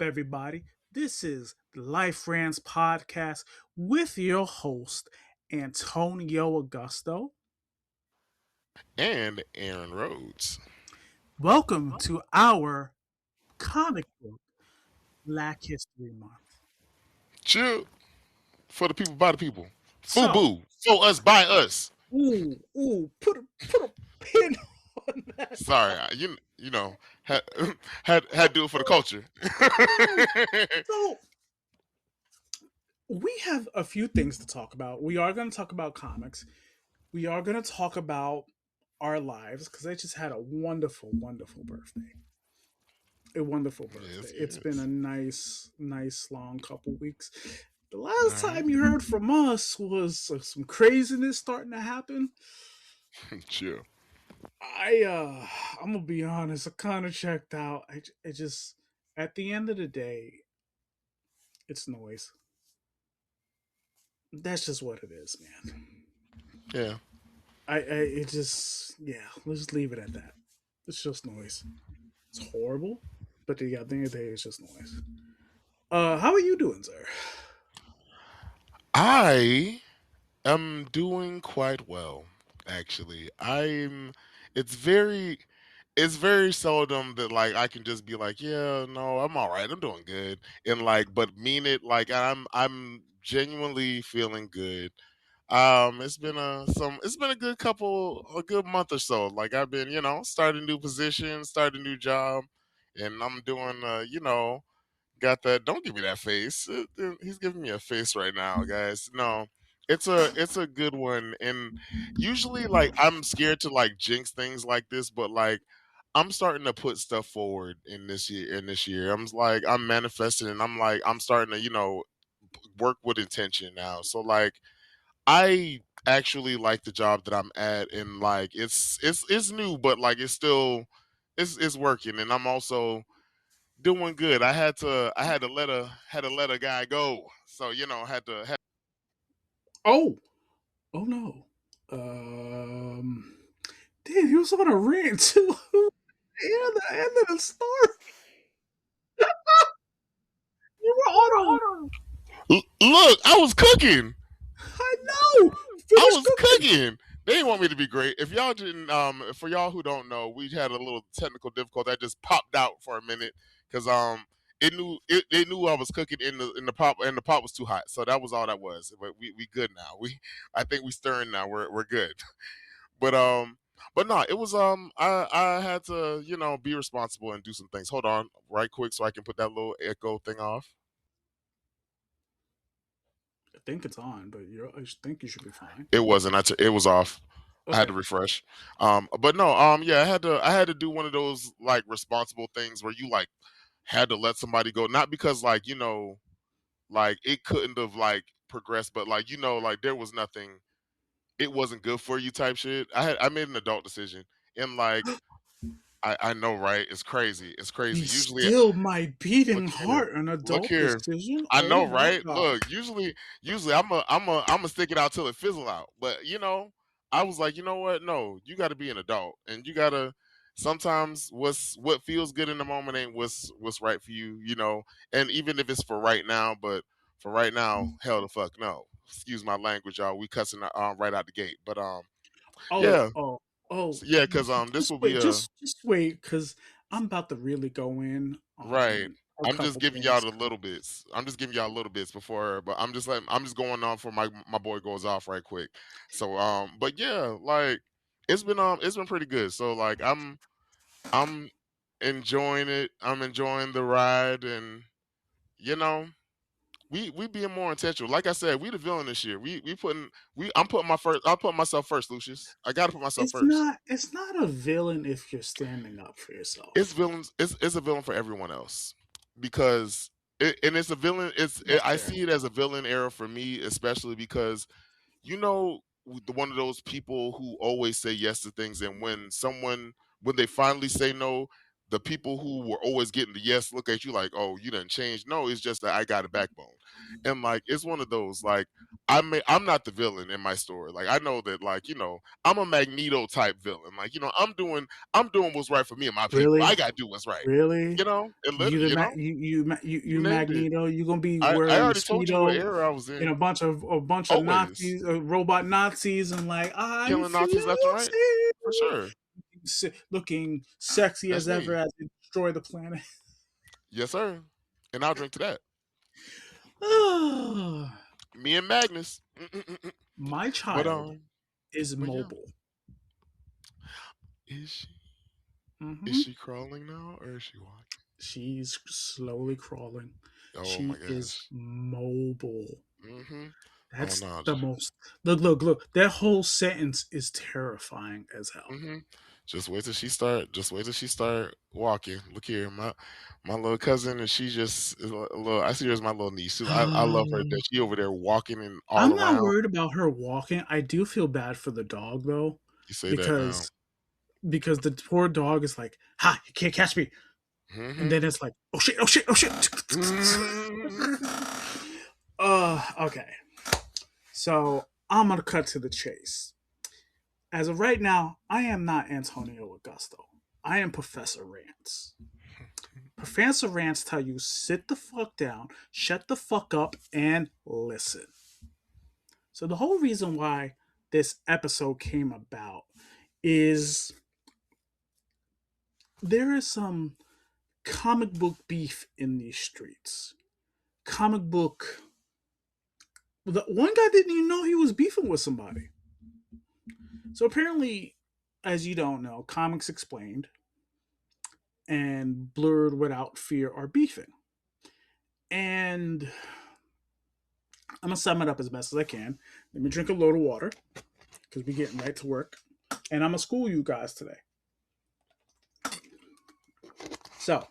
up, everybody? This is the Liferants podcast with your host, Antonio Augusto. And Aaron Rhodes. Welcome to our comic book Black History Month. Chill for the people, by the people. So, Fubu for us, by us. put a pin on that. Sorry, you know had had to do it for the culture. So, we have a few things to talk about. We are going to talk about comics. We are going to talk about our lives because I just had a wonderful, wonderful birthday. A wonderful birthday. Yes, It's been a yes. nice, long couple weeks. The All last right, time you heard from us was some craziness starting to happen. chill. I I'm gonna be honest. I kind of checked out. I just at the end of the day, it's noise. That's just what it is, man. Yeah, It just yeah. Let's just leave it at that. It's just noise. It's horrible, but yeah, at the end of the day, it's just noise. How are you doing, sir? I am doing quite well. Actually, I'm. It's very it's very seldom that like I can just be like, yeah, no, I'm all right, I'm doing good, and like, but mean it. Like I'm genuinely feeling good. It's been a a good month or so. Like I've been, starting new position, starting a new job, and I'm doing, got that. Don't give me that face. He's giving me a face right now, guys. No, it's a good one. And usually, like I'm scared to like jinx things like this, but like I'm starting to put stuff forward in this year. I'm manifesting, and I'm starting to work with intention now. So like I actually like the job that I'm at, and like it's new, but like it's still it's working, and I'm also doing good. I had to let a guy go. So, had Oh, oh no. Um, Damn, he was on a rant too. And the end of the story, you were on a. Look, I was cooking. I know. I Finish was cooking. cooking. They didn't want me to be great. If y'all didn't for y'all who don't know, we had a little technical difficulty. I just popped out for a minute cuz it knew I was cooking in the pot, and the pot was too hot. So that was all that was. But we good now. I think we stirring now. We're good. But no, it was I had to, be responsible and do some things. Hold on, right quick, so I can put that little echo thing off. I think it's on, but I think you should be fine. It wasn't. It was off. I had Okay. to refresh. But no, yeah, I had to do one of those like responsible things where you like had to let somebody go, not because like like it couldn't have like progressed, but like like there was nothing. It wasn't good for you type shit. I made an adult decision, and like I know, right? It's crazy. It's Be crazy. Usually, still my look beating here, heart, an look adult here. decision. I Oh know, my right? god. Look, usually I'm a stick it out till it fizzle out. But I was like, you know what? No, you got to be an adult, and you gotta. Sometimes what feels good in the moment ain't what's right for you, And even if it's for right now, but for right now, hell the fuck no. Excuse my language, y'all. We cussing right out the gate, but Oh, yeah, oh, oh. yeah, because this Just will be wait, a just wait, because I'm about to really go in right. on a I'm just couple giving y'all things. the little bits. I'm just giving y'all little bits before, but I'm just going on for my boy goes off right quick. So but yeah, like it's been pretty good. So like I'm enjoying it. I'm enjoying the ride, and you know we being more intentional. Like I said, we the villain this year. We putting we I'm putting myself first, Lucius. I got to put myself first. It's not a villain if you're standing up for It's yourself. villains. It's a villain for everyone else because and it's a villain. That's I fair. see it as a villain era for me, especially because the one of those people who always say yes to things, and when they finally say no, the people who were always getting the yes look at you like, oh, you didn't change. No, it's just that I got a backbone, and like it's one of those like. I'm not the villain in my story. Like I know that, like, I'm a Magneto type villain. Like, I'm doing what's right for me and my people. I Really, gotta do what's right. really. And You literally, the you you named it. Magneto. You gonna be I wearing a already told you what speedo era I was and in. a bunch of Always Nazis, robot Nazis, and like I'm killing Nazis left and right, fusing, for sure. looking sexy That's as ever me. as they destroy the planet. Yes, sir. And I'll drink to that. My Me and Magnus. Mm-mm-mm-mm. But child is but yeah, mobile. is she is Hmm. she crawling now or is she walking? She's slowly crawling. Oh my She is gosh. mobile. Mm-hmm. Oh That's no. the most. Look. That whole sentence is terrifying as hell. Mm-hmm. Just wait till she start. Just wait till she start walking. Look here, my little cousin, and she just is a little. I see her as my little niece. I love her. That she over there walking and all I'm not around. worried about her walking. I do feel bad for the dog though, You say that now. because the poor dog is like, "Ha! You can't catch me," and Mm-hmm. then it's like, "Oh shit! Oh shit! Oh shit!" Okay. So I'm gonna cut to the chase. As of right now, I am not Antonio Augusto. I am Professor Rants. Professor Rants tell you sit the fuck down, shut the fuck up, and listen. So the whole reason why this episode came about is there is some comic book beef in these streets. Comic book. The one guy didn't even know he was beefing with somebody. So apparently, as you don't know, Comics Explained and Blerd Without Fear are beefing. And I'm gonna sum it up as best as I can. Let me drink a load of water because we're getting right to work. And I'm gonna school you guys today. So,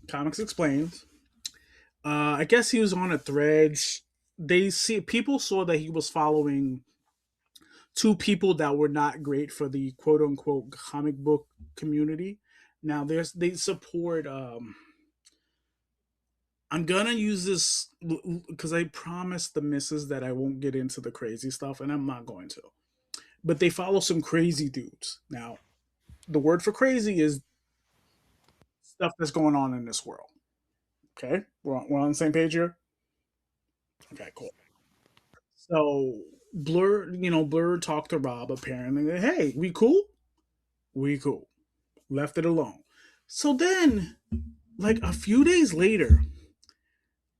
Comics Explained. I guess he was on a thread. People saw that he was following two people that were not great for the quote unquote comic book community. Now they support I'm gonna use this because I promised the missus that I won't get into the crazy stuff, and I'm not going to. But they follow some crazy dudes. Now, the word for crazy is stuff that's going on in this world. Okay, we're on the same page here. Okay, cool. So Blur talked to Rob apparently. Hey, we cool? We cool. Left it alone. So then, like a few days later,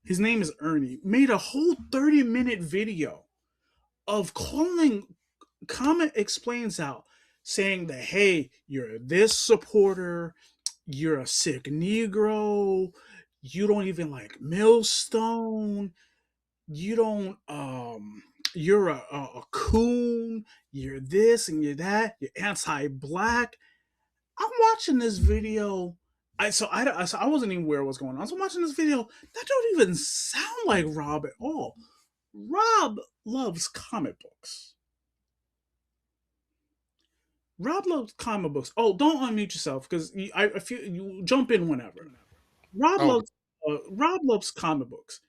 his name is Ernie, made a whole 30-minute video of calling Comet Explains out, saying that, hey, you're this supporter, you're a sick Negro, you don't even like Millstone, you don't you're a coon, you're this and you're that, you're anti-black. I'm watching this video. I wasn't even aware what was going on. So I'm watching this video. That don't even sound like Rob at all. Rob loves comic books. Rob loves comic books. Oh, don't unmute yourself because if you jump in whenever. Rob Oh, loves Rob loves comic books.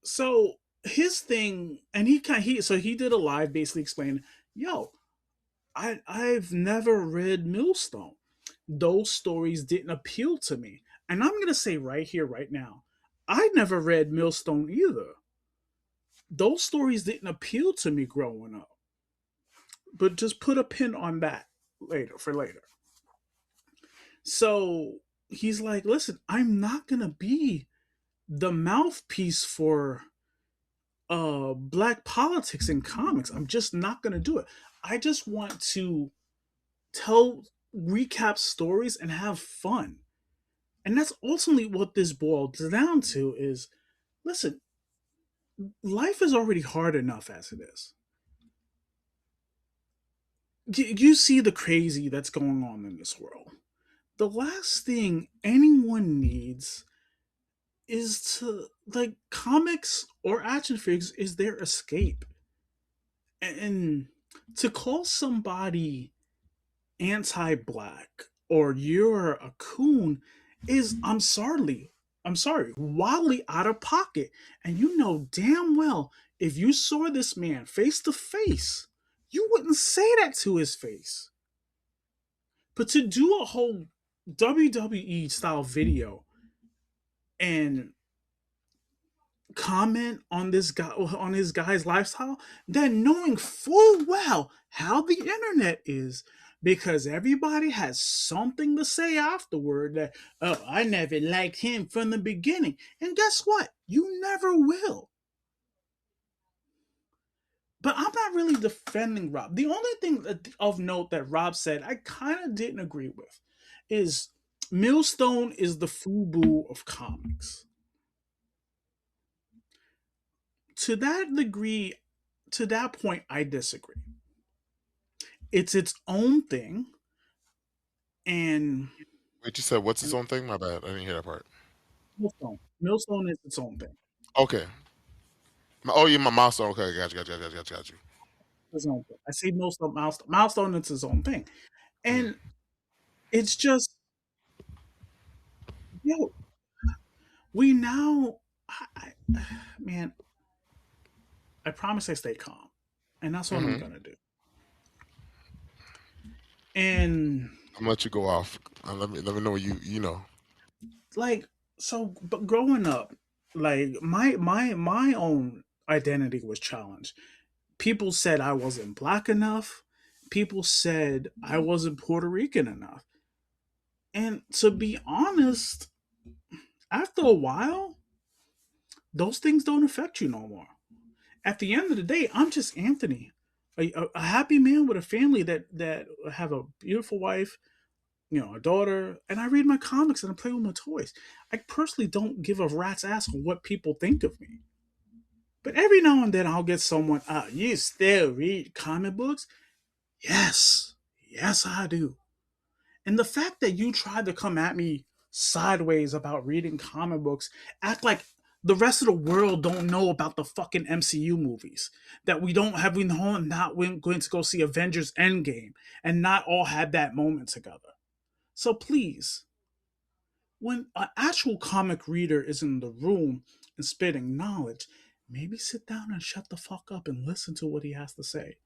So his thing, and he did a live basically explaining, yo, I've never read Millstone. Those stories didn't appeal to me. And I'm gonna say right here, right now, I never read Millstone either. Those stories didn't appeal to me growing up. But just put a pin on that later. So he's like, listen, I'm not gonna be the mouthpiece for black politics in comics. I'm just not gonna do it. I just want to tell recap stories and have fun. And that's ultimately what this boils down to is listen, life is already hard enough as it is. You see the crazy that's going on in this world. The last thing anyone needs is to like comics or action figures is their escape. And to call somebody anti-black or you're a coon is I'm sorry, wildly out of pocket. And you know damn well if you saw this man face to face, you wouldn't say that to his face. But to do a whole WWE style video and comment on this guy on his guy's lifestyle, then knowing full well how the internet is, because everybody has something to say afterward that, oh, I never liked him from the beginning. And guess what? You never will. But I'm not really defending Rob. The only thing of note that Rob said I kind of didn't agree with is Millstone is the FUBU of comics. To that degree, to that point, I disagree. It's its own thing, and Wait, you said what's its own thing? My bad. I didn't hear that part. Millstone is its own thing. Okay. Oh, yeah, my milestone. Okay, got you. Its own thing. I see Milestone is its own thing, Mm. and it's just, yo, we now, man, I promise I stay calm, and that's what I'm Mm-hmm. gonna do. And I'm gonna let you go off. Let me know you know. like, so, but growing up, like my own identity was challenged. People said I wasn't black enough. People said I wasn't Puerto Rican enough. And to be honest, after a while, those things don't affect you no more. At the end of the day, I'm just Anthony, a happy man with a family that have a beautiful wife, a daughter, and I read my comics and I play with my toys. I personally don't give a rat's ass on what people think of me. But every now and then I'll get someone, you still read comic books? Yes. Yes, I do. And the fact that you tried to come at me sideways about reading comic books, act like the rest of the world don't know about the fucking MCU movies. That we know not going to go see Avengers Endgame and not all had that moment together. So please, when an actual comic reader is in the room and spitting knowledge, maybe sit down and shut the fuck up and listen to what he has to say.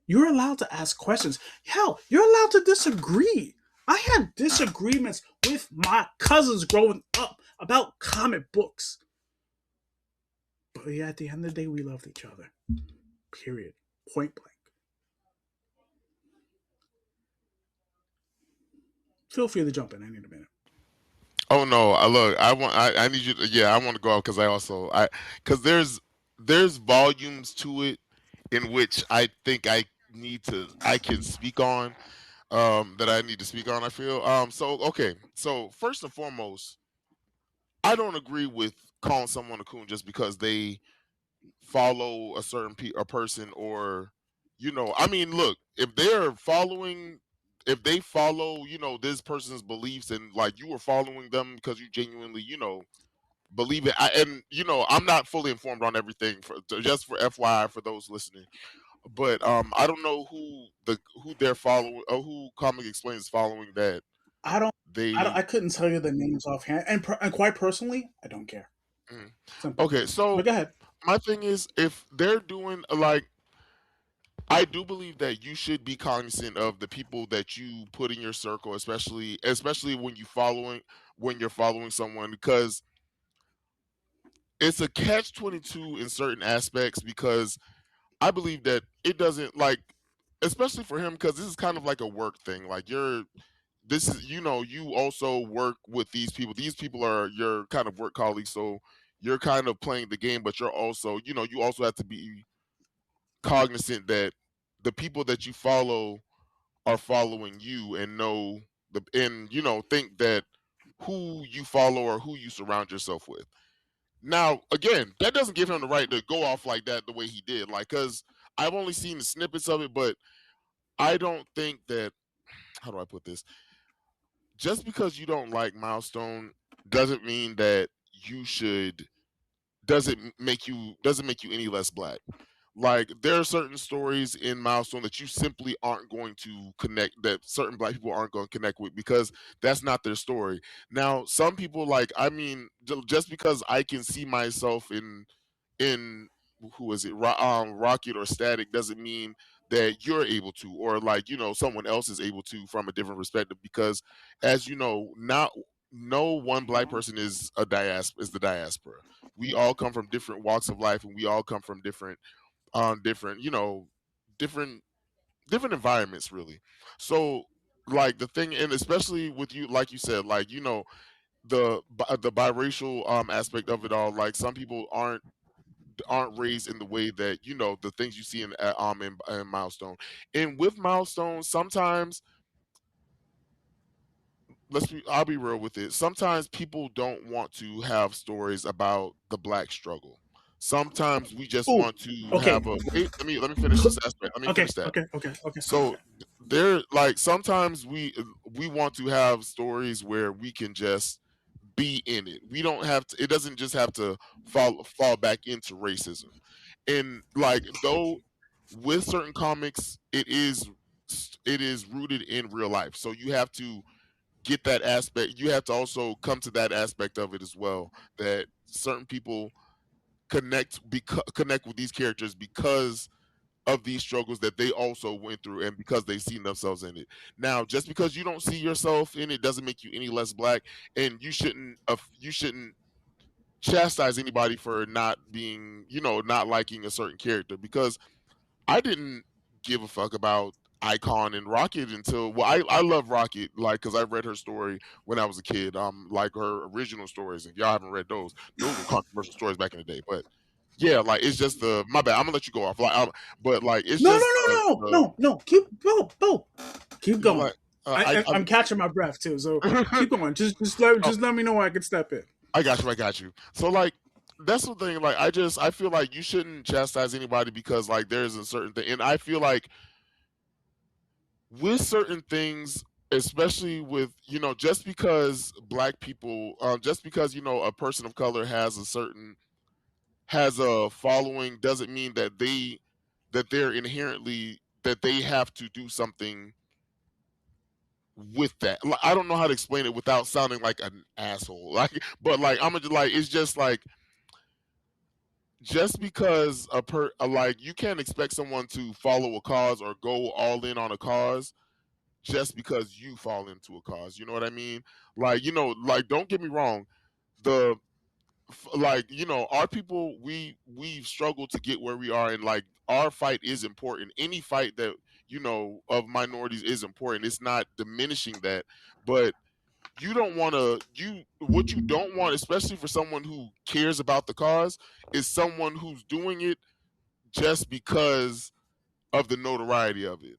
You're allowed to ask questions. Hell, you're allowed to disagree. I had disagreements with my cousins growing up about comic books. But yeah, at the end of the day, we loved each other. Period. Point blank. Feel free to jump in. I need a minute. Oh no, I look. I need you to. Yeah, I want to go out because because there's volumes to it in which I think I can speak on that I need to speak on. I feel so okay. So first and foremost, I don't agree with calling someone a coon just because they follow a person, or I mean, look, if they follow this person's beliefs, and like you were following them because you genuinely believe it. And I'm not fully informed on everything, just for FYI for those listening, but I don't know who they're following, or who Comic Explains is following, that I don't. they I couldn't tell you the names offhand, and quite personally, I don't care. mm. Simple. Okay, so But go ahead. my thing is, if they're doing like, I do believe that you should be cognizant of the people that you put in your circle, especially when you're following someone, because it's a catch 22 in certain aspects, because I believe that it doesn't, like, especially for him, because this is kind of like a work thing. Like, this is, you also work with these people. These people are your kind of work colleagues, so you're kind of playing the game, but you're also, you also have to be cognizant that the people that you follow are following you, and think that who you follow or who you surround yourself with. Now, again, that doesn't give him the right to go off like that the way he did. Like, because I've only seen the snippets of it, but I don't think that. How do I put this? Just because you don't like Milestone doesn't mean that you should doesn't make you any less black. like there are certain stories in Milestone that you simply aren't going to connect, that certain black people aren't going to connect with because that's not their story. Now some people, like, I mean, just because I can see myself in who is it, Rocket or Static, doesn't mean that you're able to, or like, someone else is able to from a different perspective, because as you know, not no one black person is the diaspora. We all come from different walks of life, and we all come from different, different different environments, really. So, like, the thing, and especially with you, like you said, like, the biracial aspect of it all, like some people aren't raised in the way that, the things you see in Milestone. And with Milestone, sometimes, I'll be real with it. Sometimes people don't want to have stories about the black struggle. Sometimes we just Oh, want to okay, have a wait. Let me finish this aspect. Let me okay, finish that. okay, okay, okay, So okay. there, like, sometimes we want to have stories where we can just be in it. We don't have to. It doesn't just have to fall back into racism. And like, though, with certain comics, it is rooted in real life. So you have to get that aspect. You have to also come to that aspect of it as well. That certain people connect with these characters because of these struggles that they also went through, and because they've seen themselves in it. Now, just because you don't see yourself in it doesn't make you any less black, and you shouldn't chastise anybody for not being, not liking a certain character, because I didn't give a fuck about Icon and Rocket until, well, I love Rocket, like, because I read her story when I was a kid, like her original stories. If y'all haven't read those were controversial stories back in the day. But yeah, like, it's just the my bad. I'm gonna let you go off, like, but like, it's No, no, just no, no, no, no. Keep keep going. like, I'm catching my breath too, so I keep going. oh, Just let me know I can step in. I got you. So, like, that's the thing. Like, I feel like you shouldn't chastise anybody because, like, there's a certain thing, and I feel like with certain things, especially with, just because black people, just because, a person of color has a following, doesn't mean that they're inherently, that they have to do something with that. Like, I don't know how to explain it without sounding like an asshole. Like, but like, I'm gonna, like, it's just like, just because like, you can't expect someone to follow a cause or go all in on a cause just because you fall into a cause. You know what I mean? Like, like, don't get me wrong. The like, our people, we've struggled to get where we are, and like, our fight is important. Any fight that, of minorities is important. It's not diminishing that, but you don't want to you what you don't want, especially for someone who cares about the cause, is someone who's doing it just because of the notoriety of it.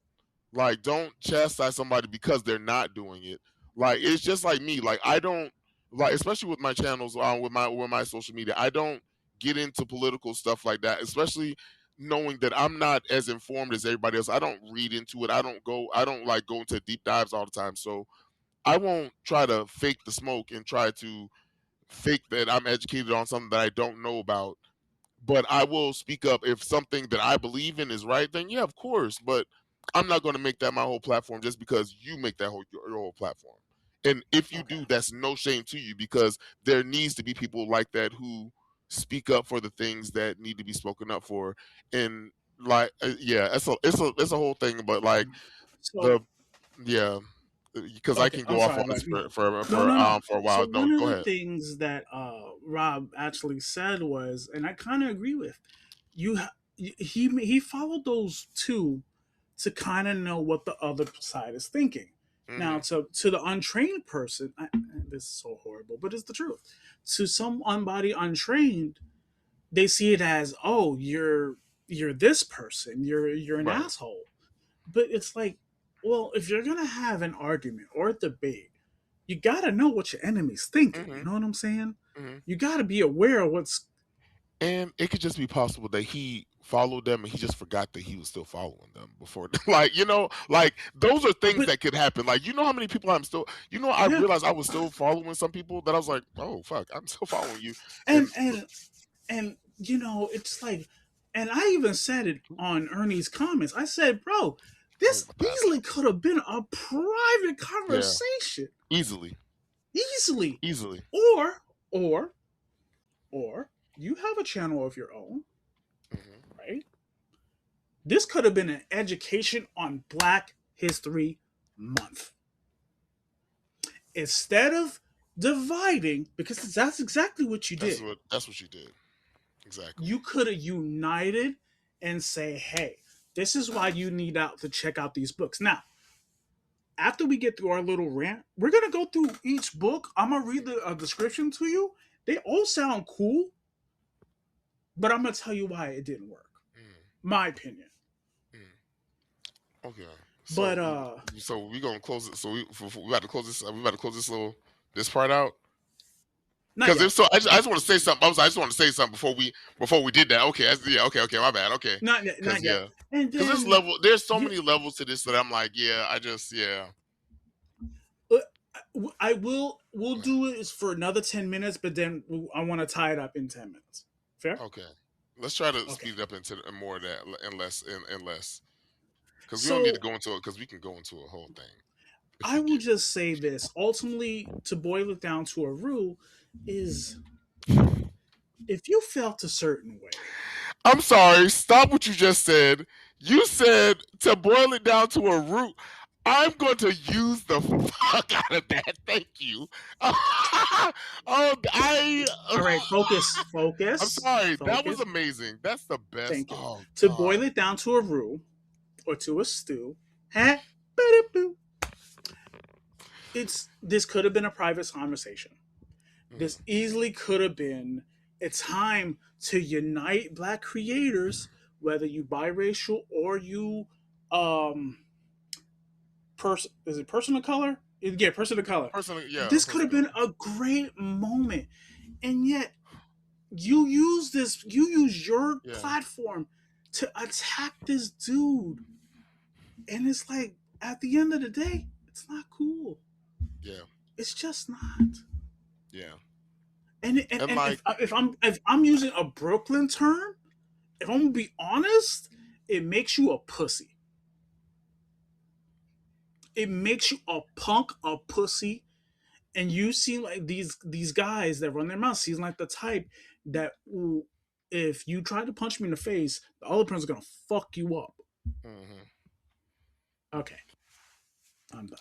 Like, don't chastise somebody because they're not doing it. Like, it's just like me. Like, I don't, like, especially with my channels, with my social media, I don't get into political stuff like that, especially knowing that I'm not as informed as everybody else. I don't read into it. I don't like go into deep dives all the time. So I won't try to fake the smoke and try to fake that I'm educated on something that I don't know about, but I will speak up if something that I believe in is right. Then yeah, of course. But I'm not going to make that my whole platform just because you make that your whole platform. And if you Okay. do, that's no shame to you, because there needs to be people like that who speak up for the things that need to be spoken up for. And like, yeah, it's a whole thing. But like, the So yeah, because I okay, can I'm go off sorry, on but this no, no, for no, no. for a So while. No, one of go the ahead. things that Rob actually said was, and I kind of agree with, you. He followed those two to kind of know what the other side is thinking. Now, Hmm. to the untrained person, this is so horrible, but it's the truth. To somebody untrained, they see it as, oh, you're this person, you're an Right. asshole. But it's like, well, if you're gonna have an argument or a debate, you gotta know what your enemy's thinking. You Hmm. know what I'm saying? Hmm. You gotta be aware of what's. And it could just be possible that he followed them and he just forgot that he was still following them before. Like, like, those are things But that could happen. Like, how many people I'm still, I yeah, realized I was still following some people that I was like, oh fuck, I'm still following you. And and and it's like, And I even said it on Ernie's comments. I said, bro, Oh, this my bad. easily could have been a private Yeah, conversation. easily, Easily. easily. Or, or, or you have a channel of your own, Hmm. right? This could have been an education on Black History Month. Instead of dividing, because that's exactly what you did, That's what you did. Exactly. you could have united and say, hey, this is why you need out to check out these books. Now, after we get through our little rant, we're gonna go through each book. I'm gonna read the description to you. They all sound cool, but I'm gonna tell you why it didn't work. Mm, My opinion. mm. Okay. But So we gonna close it. So we about to close this. We about to close this part out. not Because if yet. so, I just want to say something. I just want to say something before we did that. Okay, yeah, okay, my bad. Okay, Not yet. because Not yet. yeah, And because then there's so you, many levels to this that I'm like, yeah, I just yeah. uh, I will. We'll do it for another 10 minutes, but then I want to tie it up in 10 minutes. Fair? Okay, let's try to Okay. speed it up into more of that and less because we don't need to So go into it because we can go into a whole thing if I we will get. just say this. Ultimately, to boil it down to a rule, is if you felt a certain way. I'm sorry. Stop what you just said. You said to boil it down to a root. I'm going to use the fuck out of that. Thank you. Oh, I. All right, focus, I'm focus, sorry. That was focus. amazing. That's the best. Thank you. Oh To boil God. it down to a roux or to a stew, huh? It's this could have been a private conversation. This Mm, easily could have been a time to unite black creators, whether you biracial or you um person is it person of color? Yeah, person of color. personally, yeah, This could have personally. been a great moment. And yet you use your Yeah, platform to attack this dude. And it's like at the end of the day, it's not cool. yeah, It's just not. yeah. And And like, if I'm using a Brooklyn term, if I'm gonna be honest, it makes you a pussy. It makes you a punk, a pussy, and you seem like these guys that run their mouths seem like the type that will, if you try to punch me in the face, the other person's gonna fuck you up. mhm. Okay, I'm done.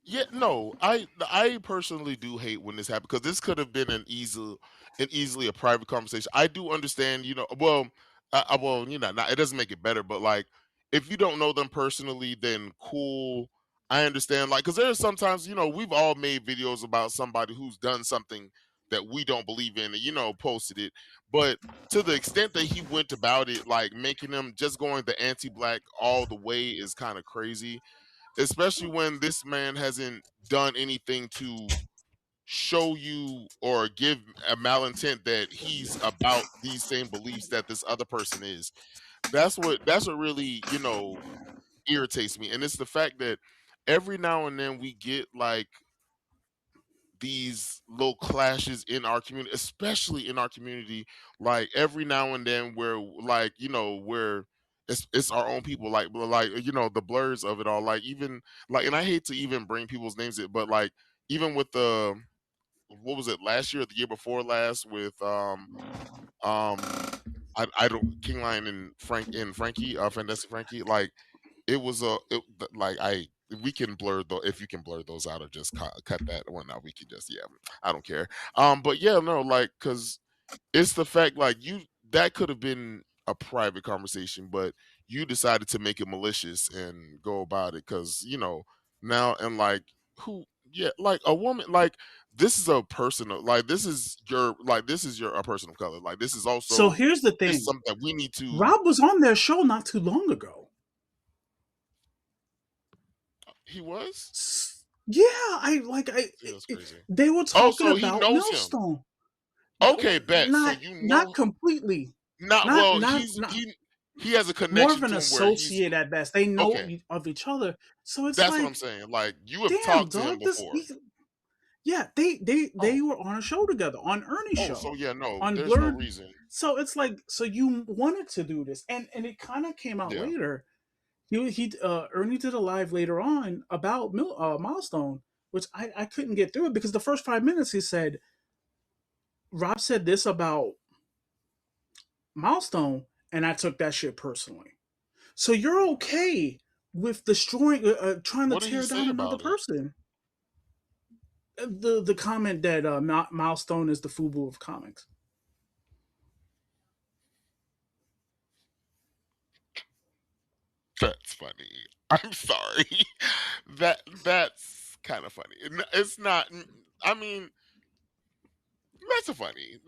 Yeah, no, I personally do hate when this happened because this could have been an easily a private conversation. I do understand, well, well, not, it doesn't make it better, but like if you don't know them personally, then cool. I understand, like, because there's sometimes, we've all made videos about somebody who's done something that we don't believe in, and posted it. But to the extent that he went about it, like making them just going the anti-black all the way is kind of crazy, especially when this man hasn't done anything to show you or give a malintent that he's about these same beliefs that this other person is. That's what really, irritates me. And it's the fact that every now and then we get like these little clashes in our community, especially in our community, like every now and then where like, where it's our own people, like the blurs of it all, like even like, and I hate to even bring people's names in, but like even with the, what was it, last year or the year before last with um I don't, King Lion and Frankie, Fantastic Frankie, like it was like I we can blur though, if you can blur those out or just cut that one out, we can just, yeah, I don't care. But yeah, no, like, because it's the fact, like, that could have been a private conversation, but you decided to make it malicious and go about it because now, and like, who, yeah, like a woman, like, this is a personal, like, this is your a person of color, like, this is So also, here's the this is thing: something that we need to. Rob was on their show not too long ago. He was. Yeah, I like Yeah, that's crazy. they were Oh, talking so he about knows him. Milestone. Okay, bet. So you Not know, completely, not not well. not not He has a more of connection an to him where he's associate at best. They know okay. of each other, so it's That's what I'm like, saying. Like, you have damn, talked to him dog. before. Yeah, they Oh, were on a show together on Ernie's oh, so show yeah, no, on there's no Blerd. reason. So it's like, so you wanted to do this, and it kind of came out Yeah. later. Ernie did a live later on about Milestone, which I couldn't get through it because the first 5 minutes he said Rob said this about Milestone, and I took that shit personally. So you're okay with destroying, trying to What did he tear down say another about it? person? The comment that Milestone is the FUBU of comics. That's funny. I'm sorry. That's kind of funny. It's not. I mean, that's a funny.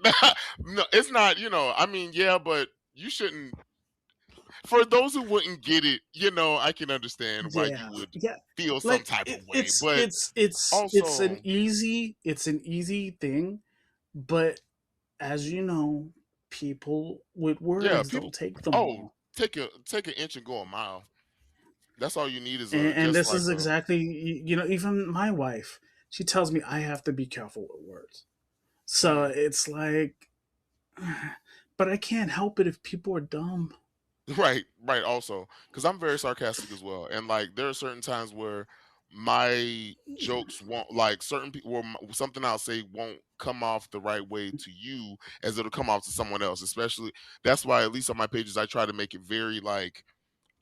No, it's not. I mean, yeah, but you shouldn't. For those who wouldn't get it, I can understand why you Yeah, would yeah. feel some Like type of way. But it's also, it's an easy thing, but as you know, people with yeah, words they'll people. take them Oh, wrong. take an inch and go a mile. That's all you need is a And just this like is a exactly, even my wife, she tells me I have to be careful with words. So mhm. it's like, but I can't help it if people are dumb. Right, right. Also, because I'm very sarcastic as well, and like there are certain times where my jokes won't like certain people, where something I'll say won't come off the right way to you as it'll come off to someone else. Especially that's why at least on my pages I try to make it very like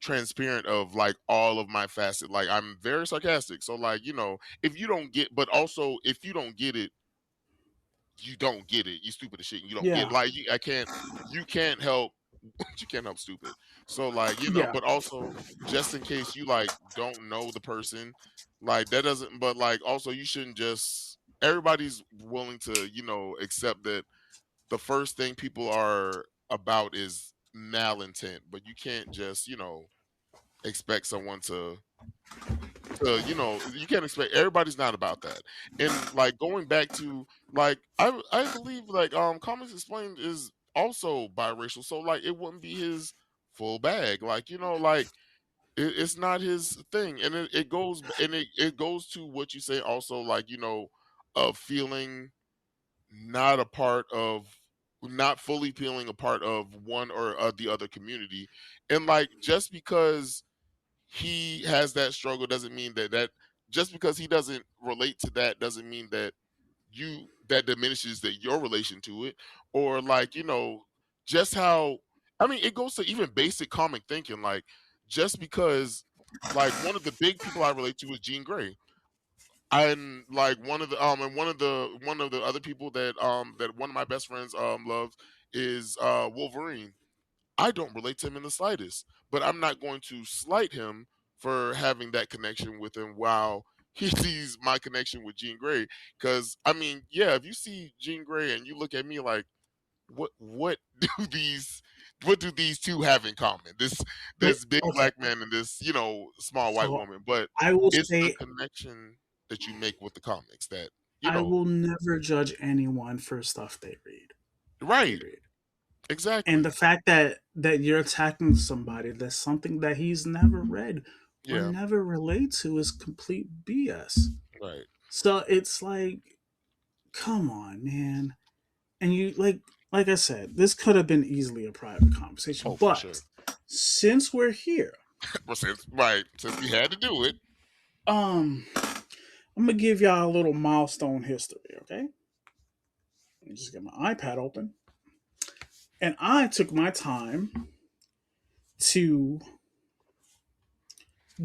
transparent of like all of my facet. Like I'm very sarcastic, so like if you don't get, but also if you don't get it, you don't get it. You stupid as shit. And you don't get it. Yeah, Like I can't. You can't help you can't help stupid. So like, yeah, but also just in case you like don't know the person, like that doesn't but like also you shouldn't just everybody's willing to, accept that the first thing people are about is malintent, but you can't just, expect someone you can't expect everybody's not about that. And like going back to like I believe like Comics Explained is also biracial, so like it wouldn't be his full bag. Like, like it's not his thing. And it goes and it goes to what you say also, like, of feeling not a part of not fully feeling a part of one or the other community. And like just because he has that struggle doesn't mean that just because he doesn't relate to that doesn't mean that that diminishes that your relation to it, or like just how I mean it goes to even basic comic thinking, like just because like one of the big people I relate to is Jean Grey, and like one of the other people that one of my best friends loves is Wolverine. I don't relate to him in the slightest, but I'm not going to slight him for having that connection with him while he sees my connection with Jean Grey. Because I mean, yeah, if you see Jean Grey and you look at me like, what do these what do these two have in common? This big okay. black man and this small white So woman, but I will it's the say connection that you make with the comics that you I know will never judge anyone for stuff they read. right, Period. And exactly, the fact that you're attacking somebody that's something that he's never read or yeah, never relate to is complete BS. right, So it's like, come on, man. And you like I said, this could have been easily a private conversation, oh for but sure. since we're here, Well, since we had to do it, um, I'm gonna give y'all a little milestone history. Okay, let me just get my iPad open, and I took my time to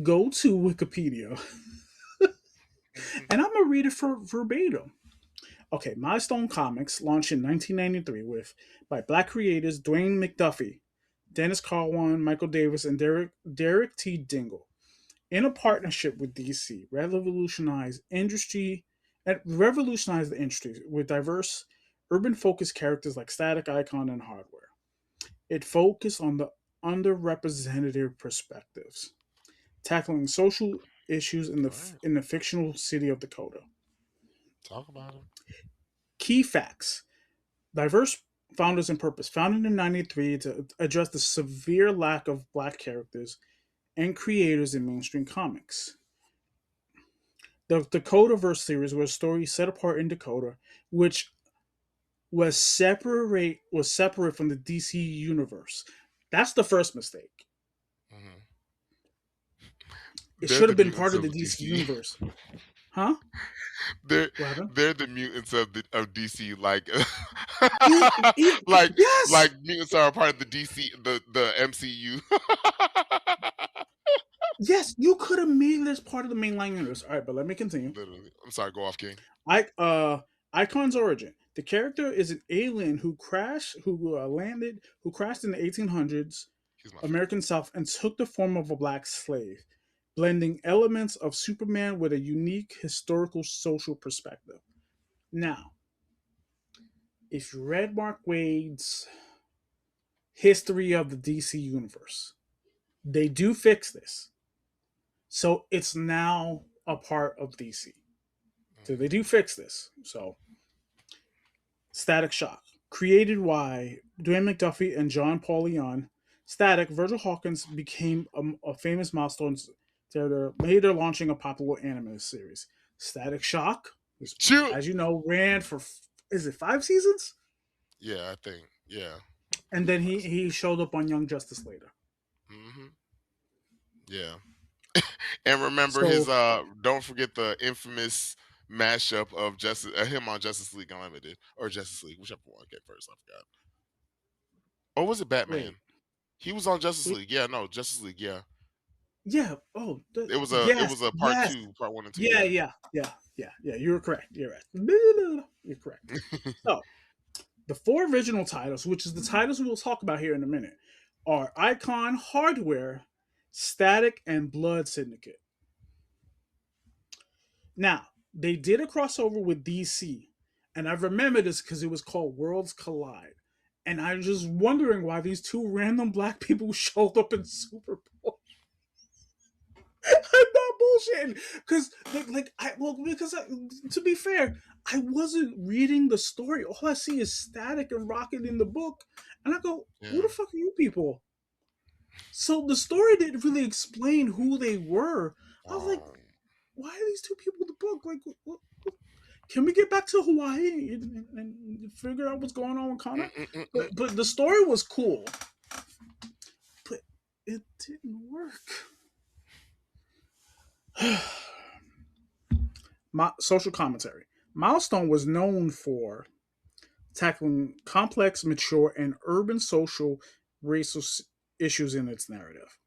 go to Wikipedia, and I'm gonna read it for verbatim. Okay, Milestone Comics launched in 1993 with by Black creators Dwayne McDuffie, Dennis Carwan, Michael Davis, and Derek T. Dingle. In a partnership with DC, revolutionized the industry with diverse, urban-focused characters like Static Icon and Hardware. It focused on the underrepresented perspectives, tackling social issues in all right, the fictional city of Dakota. talk about it. Key facts: diverse founders and purpose. Founded in '93 to address the severe lack of black characters and creators in mainstream comics. The Dakotaverse series was a story set apart in Dakota, which was separate from the DC universe. That's the first mistake. Hmm. It They're should the have been mutants part of of the DC DC. universe. Huh? they're What happened? they're the mutants of DC. Like, E- e- like yes! like mutants are a part of the DC, the MCU. Yes, you could have made this part of the mainline universe. All right, but let me continue. Literally. I'm sorry. Go off, King. I Icon's origin. The character is an alien who crashed in the 1800s He's my favorite. American South and took the form of a black slave, blending elements of Superman with a unique historical social perspective. Now, if you read Mark Wade's history of the DC universe, they do fix this. So it's now a part of DC. So they Hmm. do fix this. So Static Shock. Created by Dwayne McDuffie and John Paul Leon, Static, Virgil Hawkins became a famous milestone later launching a popular anime series. Static Shock, Shoot. as you know, ran for, is it 5 seasons? Yeah, I think. Yeah. And then he showed up on Young Justice later. Hmm. Yeah. And remember his So, don't forget the infamous mashup of Justice him on Justice League Unlimited or Justice League, whichever one came first, I forgot. Or was it wait, Batman? He was on Justice wait, League. Yeah, no, Justice League, yeah. yeah, oh, It yes, was a part yes, 2, part 1 and 2, yeah, yeah. yeah, yeah, yeah, yeah. You're correct. You're right. You're correct. So, the four original titles, which is the titles we'll talk about here in a minute, are Icon, Hardware, Static, and Blood Syndicate. Now, they did a crossover with DC, and I remember this because it was called Worlds Collide. And I was just wondering why these two random black people showed up in Superboy. I'm not bullshitting. Because, to be fair, I wasn't reading the story. All I see is Static and Rocket in the book. And I go, who Yeah. the fuck are you people? So the story didn't really explain who they were. I was like, Um, why are these two people in the book? Like, can we get back to Hawaii and figure out what's going on with mm, Connor? mm, mm, mm. But the story was cool, but it didn't work. Social commentary. Milestone was known for tackling complex, mature, and urban social racial issues in its narrative.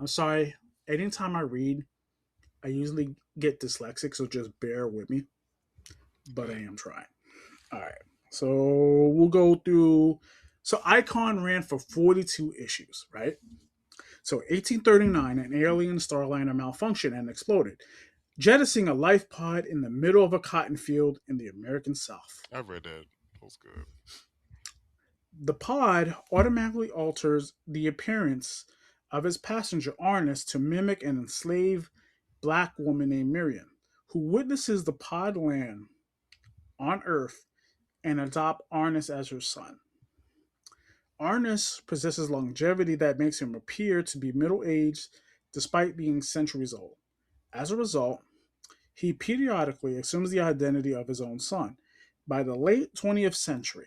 I'm sorry, anytime I read, I usually get dyslexic, so just bear with me, but I Good. am trying. All right. So we'll go through. So Icon ran for 42 issues, right? So 1839, an alien starliner malfunctioned and exploded, jettisoning a life pod in the middle of a cotton field in the American South. I read that. That was good. The pod automatically alters the appearance of its passenger Arnis to mimic an enslaved black woman named Miriam, who witnesses the pod land on Earth and adopt Arnis as her son. Arnis possesses longevity that makes him appear to be middle aged despite being centuries old. As a result, he periodically assumes the identity of his own son. By the late 20th century,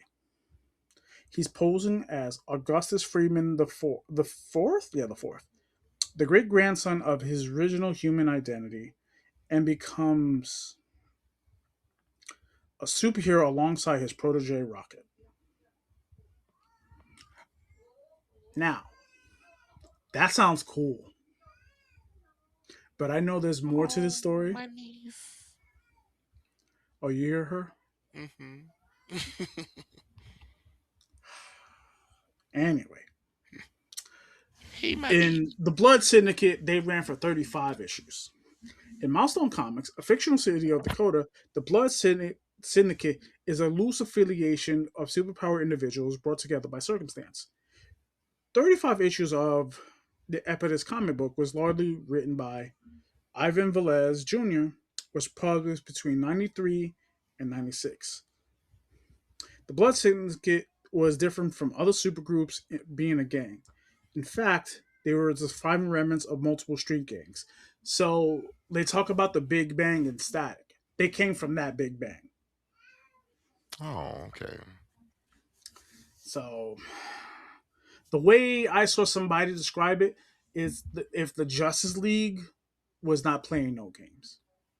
he's posing as Augustus Freeman the fourth, yeah, the fourth, the great grandson of his original human identity, and becomes a superhero alongside his protege Rocket. Now, that sounds cool, but I know there's more to this Oh, story. my niece. Oh, you hear her? Hmm. Anyway, Hey, my niece. in the Blood Syndicate, they ran for 35 issues. In Milestone Comics, a fictional city of Dakota, the Syndicate is a loose affiliation of superpowered individuals brought together by circumstance. 35 issues of the Epidus comic book was largely written by Ivan Velez Jr., was published between 93 and 96. The Blood Syndicate was different from other supergroups being a gang. In fact, they were the surviving remnants of multiple street gangs. So They talk about the Big Bang and static. They came from that Big Bang. Oh, okay. So the way I saw somebody describe it is if the Justice League was not playing no games.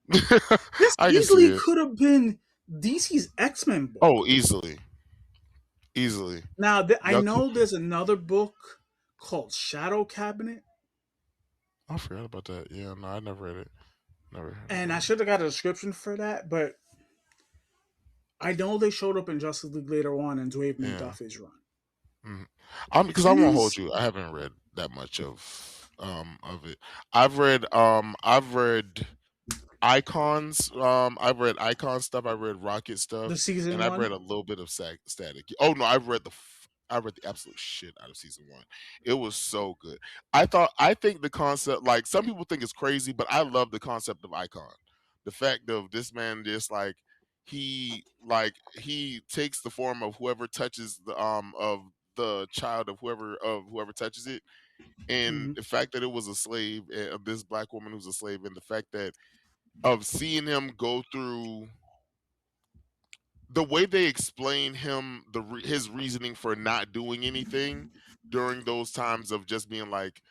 This I can see easily it. could have been DC's X Men Oh, book. easily, easily. Now, I Y'all could. know there's another book called Shadow Cabinet, I forgot about that. Yeah, no, I never read it. Never and I read should have got a description for that, but I know they showed up in Justice League later on in Dwayne it. Yeah. McDuffie's run. Mhm. I'm because I won't hold These, you. I haven't read that much of it. I've read Icons. I've read Icon stuff. I read Rocket the stuff, and season I've one. read a little bit of Static. Oh no, I read the absolute shit out of season one. It was so good. I think the concept, like some people think it's crazy, but I love the concept of Icon. The fact of this man just he takes the form of whoever touches the of the child of whoever touches it, and Mm-hmm. the fact that it was a slave of this black woman who's a slave, and the fact that of seeing him go through the way they explain him his reasoning for not doing anything during those times of just being like,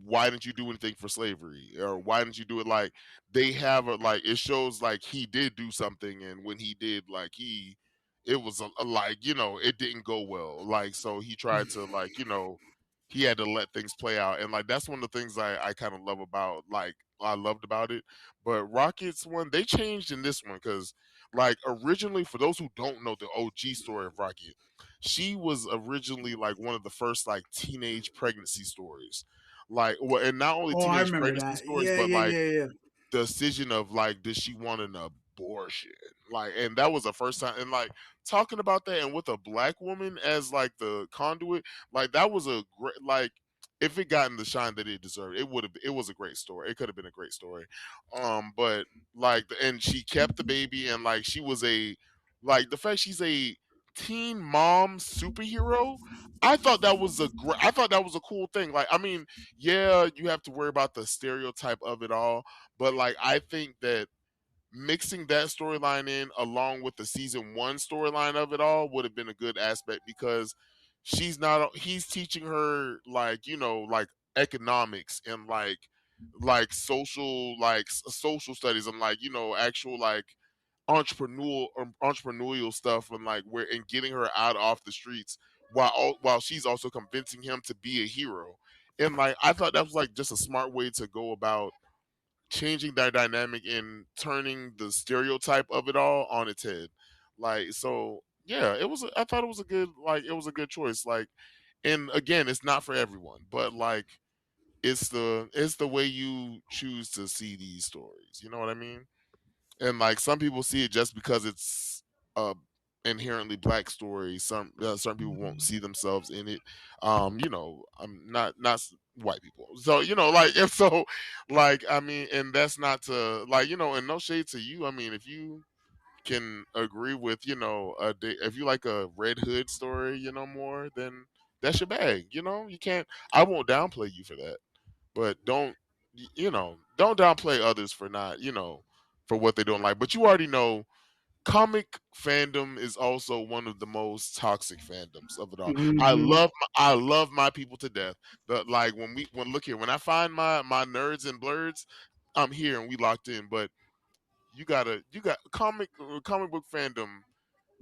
why didn't you do anything for slavery, or why didn't you do it, like they have a, like it shows like he did do something, and when he did, like it was like, it didn't go well, like so he tried to, like, he had to let things play out, and like that's one of the things I kind of love about, like I loved about it. But Rockets one, they changed in this one because, like, originally, for those who don't know the OG story of Rocket, she was originally like one of the first like teenage pregnancy stories. Like, well, and not only Oh, I teenage remember pregnancy that. stories, Yeah, but yeah, like yeah, yeah. the decision of like, does she want an abortion? Like, and that was the first time, and like talking about that, and with a black woman as like the conduit, like that was a great, like if it gotten the shine that it deserved, it was a great story. It could have been a great story. But like, and she kept the baby, and like she was a, like the fact she's a teen mom superhero. I thought that was a cool thing. Like, I mean, yeah, you have to worry about the stereotype of it all, but like I think that mixing that storyline in along with the season one storyline of it all would have been a good aspect, because he's teaching her, like, like economics, and like social, like social studies, and like, actual like entrepreneurial stuff, and like where, and getting her out off the streets, while she's also convincing him to be a hero. And like I thought that was like just a smart way to go about changing that dynamic and turning the stereotype of it all on its head. Like, so yeah, I thought it was a good, like it was a good choice. Like, and again, it's not for everyone, but like it's the way you choose to see these stories. You know what I mean? And like some people see it just because it's a inherently black story. Some people won't see themselves in it. I'm not white people, so like, and so like, I mean, and that's not to, like, and no shade to you. I mean, if you can agree with, if you like a Red Hood story, more, then that's your bag. You can't. I won't downplay you for that, but don't downplay others for not, for what they don't like. But you already know, comic fandom is also one of the most toxic fandoms of it all. Mm-hmm. I love my people to death. But like, when look here, when I find my nerds and blerds, I'm here and we locked in. But you got comic book fandom.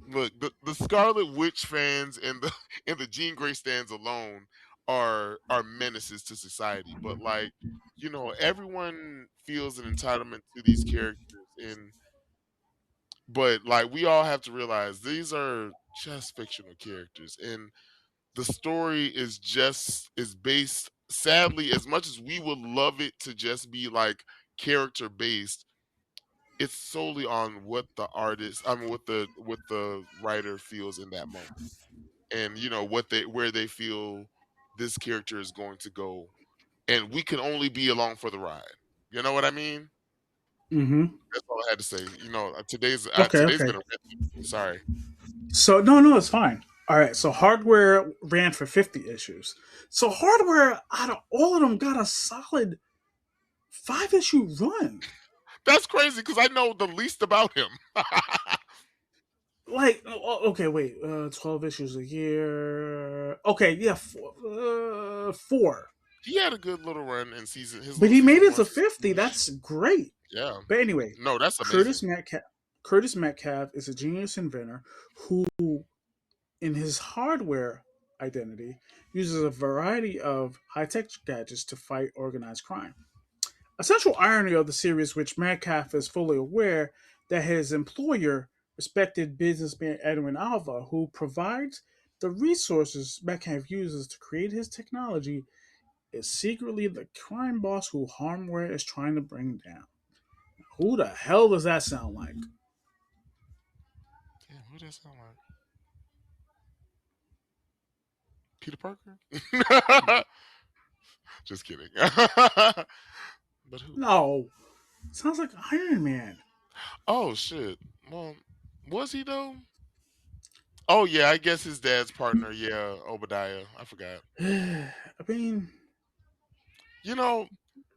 Look, the Scarlet Witch fans and the and the Jean Grey stands alone are menaces to society. But like, everyone feels an entitlement to these characters, and but like we all have to realize these are just fictional characters, and the story is based, sadly, as much as we would love it to just be like character based, it's solely on what the artist, I mean, what the writer feels in that moment, and what they where they feel this character is going to go, and we can only be along for the ride. You know what I mean? Mm-hmm. That's all I had to say. Okay, Today's okay. been a rant. Sorry. So no, it's fine. All right. So hardware ran for 50 issues. So hardware, out of all of them, got a solid 5-issue run. That's crazy because I know the least about him. Like, okay, wait, 12 issues a year. Okay, yeah, four. He had a good little run in season. His But little he made season it one, to season 50. two ish. That's great. Yeah. But anyway, No, that's Curtis amazing. Metcalf. Curtis Metcalf is a genius inventor who, in his hardware identity, uses a variety of high tech gadgets to fight organized crime. A central irony of the series, which Metcalf is fully aware that his employer, respected businessman Edwin Alva, who provides the resources Metcalf uses to create his technology, is secretly the crime boss who Hardware is trying to bring down. Who the hell does that sound like? Yeah, who does that sound like? Peter Parker? Just kidding. But who? No, sounds like Iron Man. Oh shit. Well, was he though? Oh yeah, I guess his dad's partner. Yeah, Obadiah. I forgot. I mean, You know,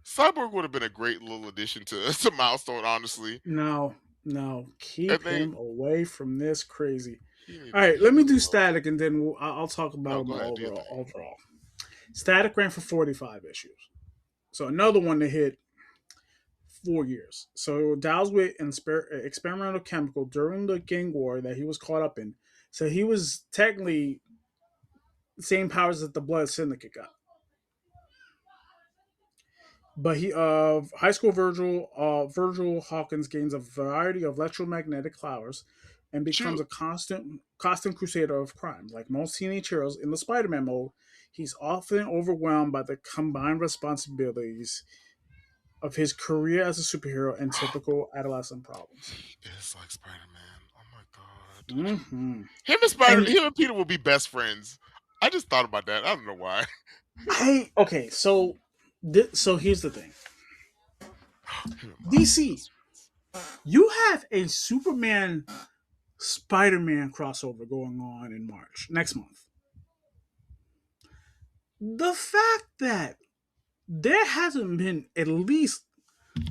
Cyborg would have been a great little addition to to Milestone, honestly. no, no, And keep they him away from this crazy. All right, he let me needs a do little. Static, and then I'll talk about No, him go ahead, do your overall. thing. Overall, Static ran for 45 issues, so another one that hit 4 years. So Dow's with experimental chemical during the gang war that he was caught up in. So he was technically the same powers that the Blood Syndicate got. But he high school Virgil Hawkins gains a variety of electromagnetic powers and becomes Shoot. a constant crusader of crime. Like most teenage heroes in the Spider-Man mode, he's often overwhelmed by the combined responsibilities of his career as a superhero and typical adolescent problems. He is like Spider Man. Oh my god. Hmm Him And and Peter will be best friends. I just thought about that. I don't know why. okay, so here's the thing. Him and Miles are DC, best friends. you have a Superman Spider-Man crossover going on in March next month. The fact that there hasn't been at least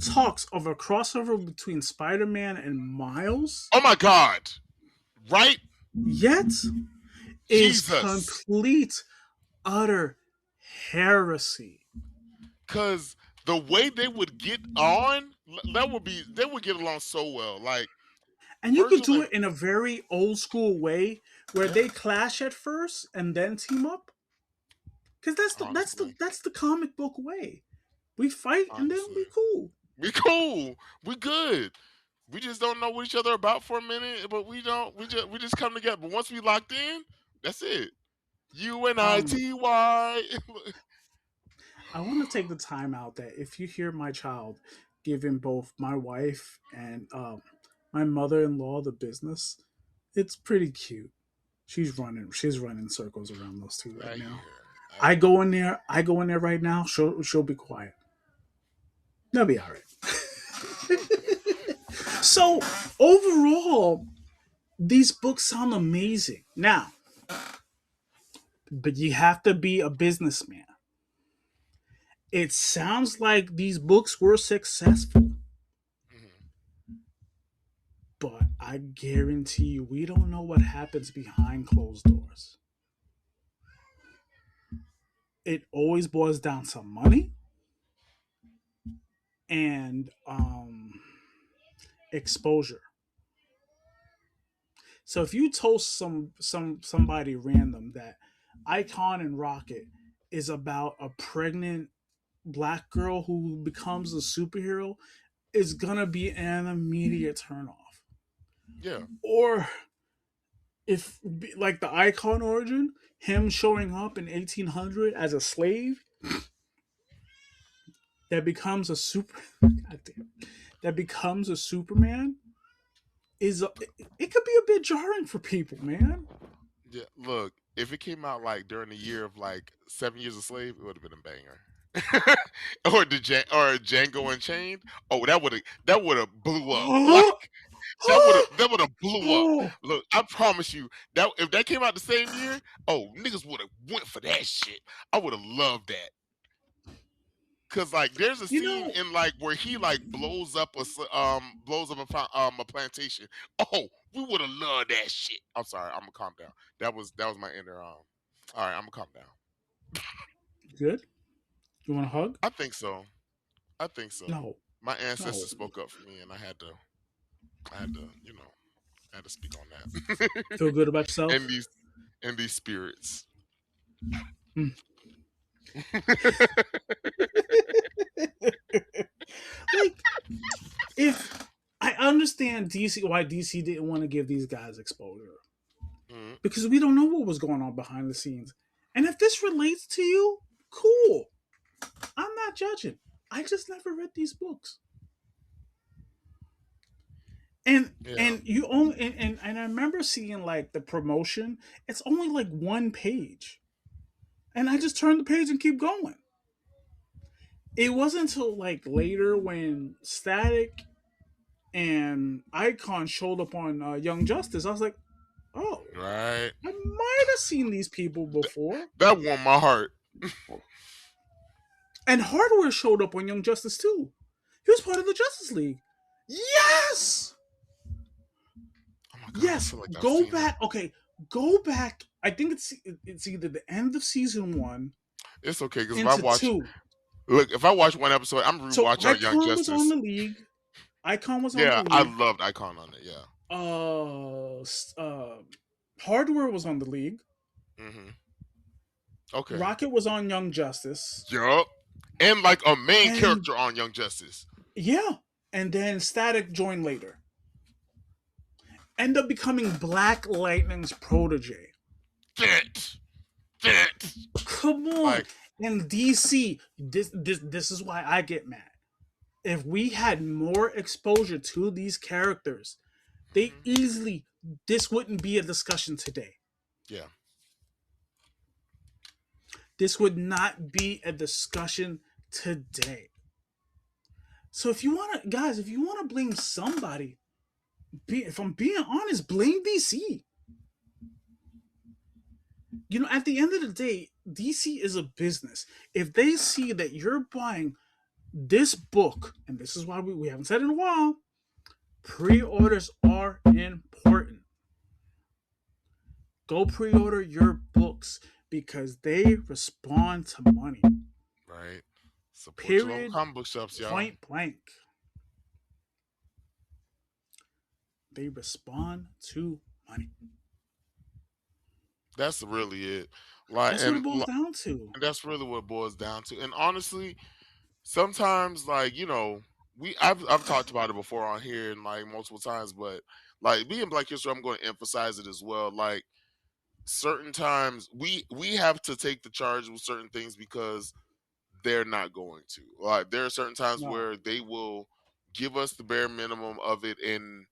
talks of a crossover between Spider-Man and Miles Oh my god. Right? yet is Jesus. complete utter heresy. Cause the way they would get on, that would be they would get along so well. Like And you could Virgil do and it in a very old school way where yeah, they clash at first and then team up. Because honestly. that's the comic book way. We fight and then Honestly. we cool. We cool. We good. We just don't know what each other about for a minute, but we don't. We just come together. But once we locked in, that's it. Um, UNITY. I want to take the time out that if you hear my child giving both my wife and my mother-in-law the business, it's pretty cute. She's running circles around those two right I now. hear. I hear. I go in there right now. She'll be quiet. They'll be all right. So overall, these books sound amazing. Now, but you have to be a businessman. It sounds like these books were successful, Mhm. but I guarantee you, we don't know what happens behind closed doors. It always boils down to money and exposure. So if you told somebody random that Icon and Rocket is about a pregnant black girl who becomes a superhero, it's gonna be an immediate turnoff. Yeah. Or if like the Icon origin, him showing up in 1800 as a slave that becomes a super God damn, that becomes a Superman it could be a bit jarring for people, man. Yeah. Look, if it came out like during the year of like 7 Years a Slave, it would have been a banger. Or Django Unchained. Oh, that would have blew up. Like that would have blew up. Oh, Look, I promise you that if that came out the same year, oh niggas would have went for that shit. I would have loved that. Cause like there's a You scene know, in like where he like blows up a plantation. Oh, we would have loved that shit. I'm sorry, I'm gonna calm down. That was my inner All right, I'm gonna calm down. good. You want a hug? I think so. I think so. No, My no. ancestors spoke up for me, and I had to speak on that. Feel good about and yourself. these spirits. Mm. Like, if I understand DC, why DC didn't want to give these guys exposure, Mhm. because we don't know what was going on behind the scenes. And if this relates to you, cool. I'm not judging. I just never read these books. Yeah. And you only and I remember seeing like the promotion. It's only like one page. And I just turn the page and keep going. It wasn't until like later when Static and Icon showed up on Young Justice, I was like, oh, Right. I might have seen these people before. That warmed my heart. And Hardware showed up on Young Justice too. He was part of the Justice League. Yes! Oh my god, I Yes, feel like I've go seen him. back. Okay, go back. I think it's either the end of season 1 It's okay because into 2. if I watch one episode, I'm So rewatch Young Icon was on Justice. the league. Icon was on the Yeah, I league. loved Icon on it. Yeah. Uh, Hardware was on the league. hmm Okay. Rocket was on Young Justice. Yup. And like a main And character on Young Justice. yeah, and then Static joined later. End up becoming Black Lightning's protege. That. That. Come on. Like. And DC, this is why I get mad. If we had more exposure to these characters, they Mhm. easily this wouldn't be a discussion today. Yeah. This would not be a discussion today. So if you want to, guys, if you want to blame somebody, if I'm being honest, blame DC. You know, at the end of the day, DC is a business. If they see that you're buying this book, and this is why we haven't said it in a while, pre-orders are important. Go pre-order your books because they respond to money. Right. Support your local Period. comic book shops, y'all. Point blank. They respond to money. That's really it. Like, That's what it boils down to. and that's really what it boils down to. And honestly, sometimes like I've talked about it before on here and like multiple times, but like being Black History, I'm going to emphasize it as well. Like certain times we have to take the charge with certain things because they're not going to. Like there are certain times No. where they will give us the bare minimum of it and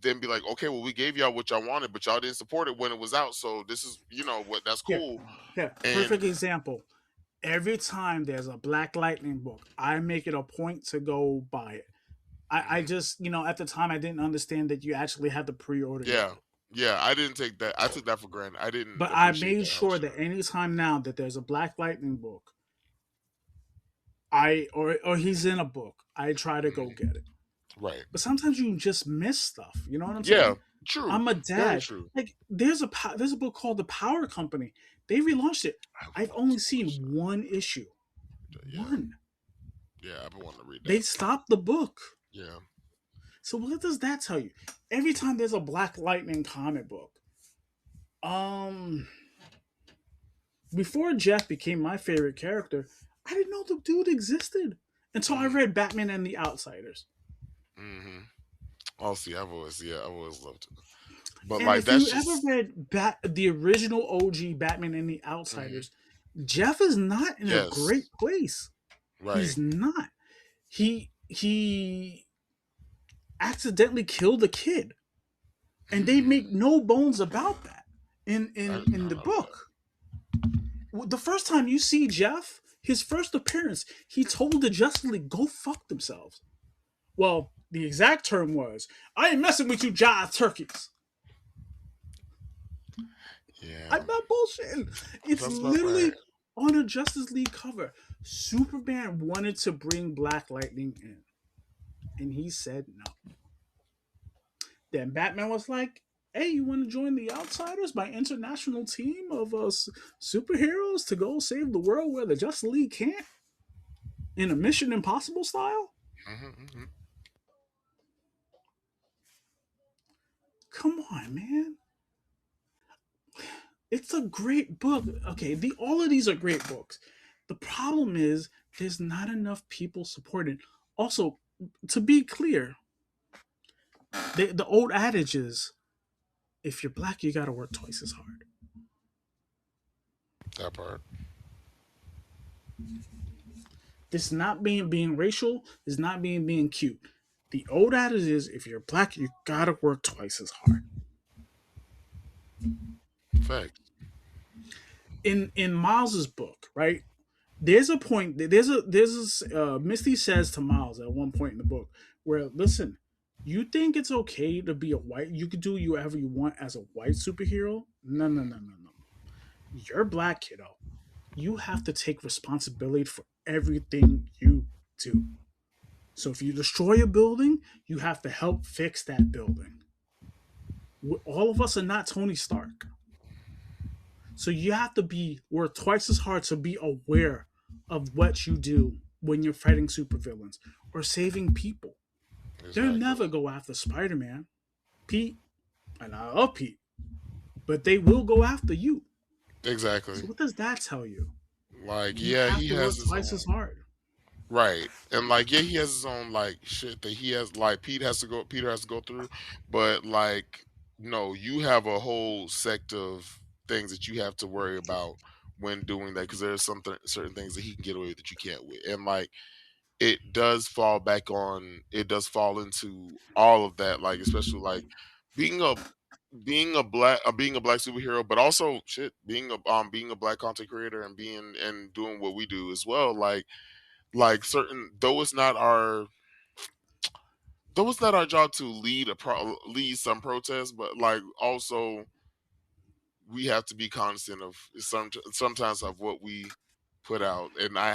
then be like, okay, well, we gave y'all what y'all wanted, but y'all didn't support it when it was out. So this is, what that's Yeah. cool. Yeah. And Perfect example. Every time there's a Black Lightning book, I make it a point to go buy it. I mhm, just, at the time I didn't understand that you actually had to pre-order your yeah, book. yeah, I didn't take that. I took that for granted. I didn't But I appreciate made that how sure sure. that anytime now that there's a Black Lightning book, or he's in a book, I try to go Mhm, get it. right. But sometimes you just miss stuff. You know what I'm Yeah, saying? true. I'm a Very dad. true. Like there's a book called The Power Company. They relaunched it. I've been I've wanting only to seen watch one issue. that. Yeah, One. yeah, I've been wanting to read They that. stopped the book. Yeah. So what does that tell you? Every time there's a Black Lightning comic book, um, before Jeff became my favorite character, I didn't know the dude existed until I Mm, read Batman and the Outsiders. hmm Oh, see, I've always loved it. But And like if that's you ever just read the original OG Batman and the mhm, Outsiders, Jeff is not in a yes, great place. right. He's not. He accidentally killed a kid, and they Mm, make no bones about that in I in did in not the know that. book. The first time you see Jeff, his first appearance, he told the Justice League, "Go fuck themselves." Well, the exact term was, "I ain't messing with you, jive turkeys." Yeah, I'm not bullshitting. It's that's about literally right. on a Justice League cover. Superman wanted to bring Black Lightning in, and he said no. Then Batman was like, "Hey, you want to join the Outsiders, my international team of superheroes to go save the world where the Justice League can't in a Mission Impossible style?" Hmm. Come on, man. It's a great book. Okay, all of these are great books. The problem is there's not enough people supporting. Also, to be clear, the old adage is if you're black, you gotta work twice as hard. That part. This not being racial, is not being cute. The old adage is if you're black, you gotta work twice as hard. Fact. In Miles's book, right? There's a point. Misty says to Miles at one point in the book where, listen, you think it's okay to be a white? You could do whatever you want as a white superhero. No, no, no, no, no. You're black, kiddo. You have to take responsibility for everything you do. So if you destroy a building, you have to help fix that building. All of us are not Tony Stark. So you have to work twice as hard to be aware of what you do when you're fighting supervillains or saving people. They'll Exactly. never go after Spider Man, Pete, and I love Pete, but they will go after you. Exactly. So what does that tell you? Like, You yeah, have he to has work his twice as own. hard. Right. And like, yeah, he has his own like shit that he has like Peter has to go through. But like, no, you have a whole sect of things that you have to worry about when doing that because there's something certain things that he can get away with that you can't with. And like it does fall into all of that, like especially like being a being a black superhero, but also shit, being a black content creator and being and doing what we do as well. Like certain though it's not our job to lead some protests, but like also we have to be cognizant of sometimes of what we put out, and I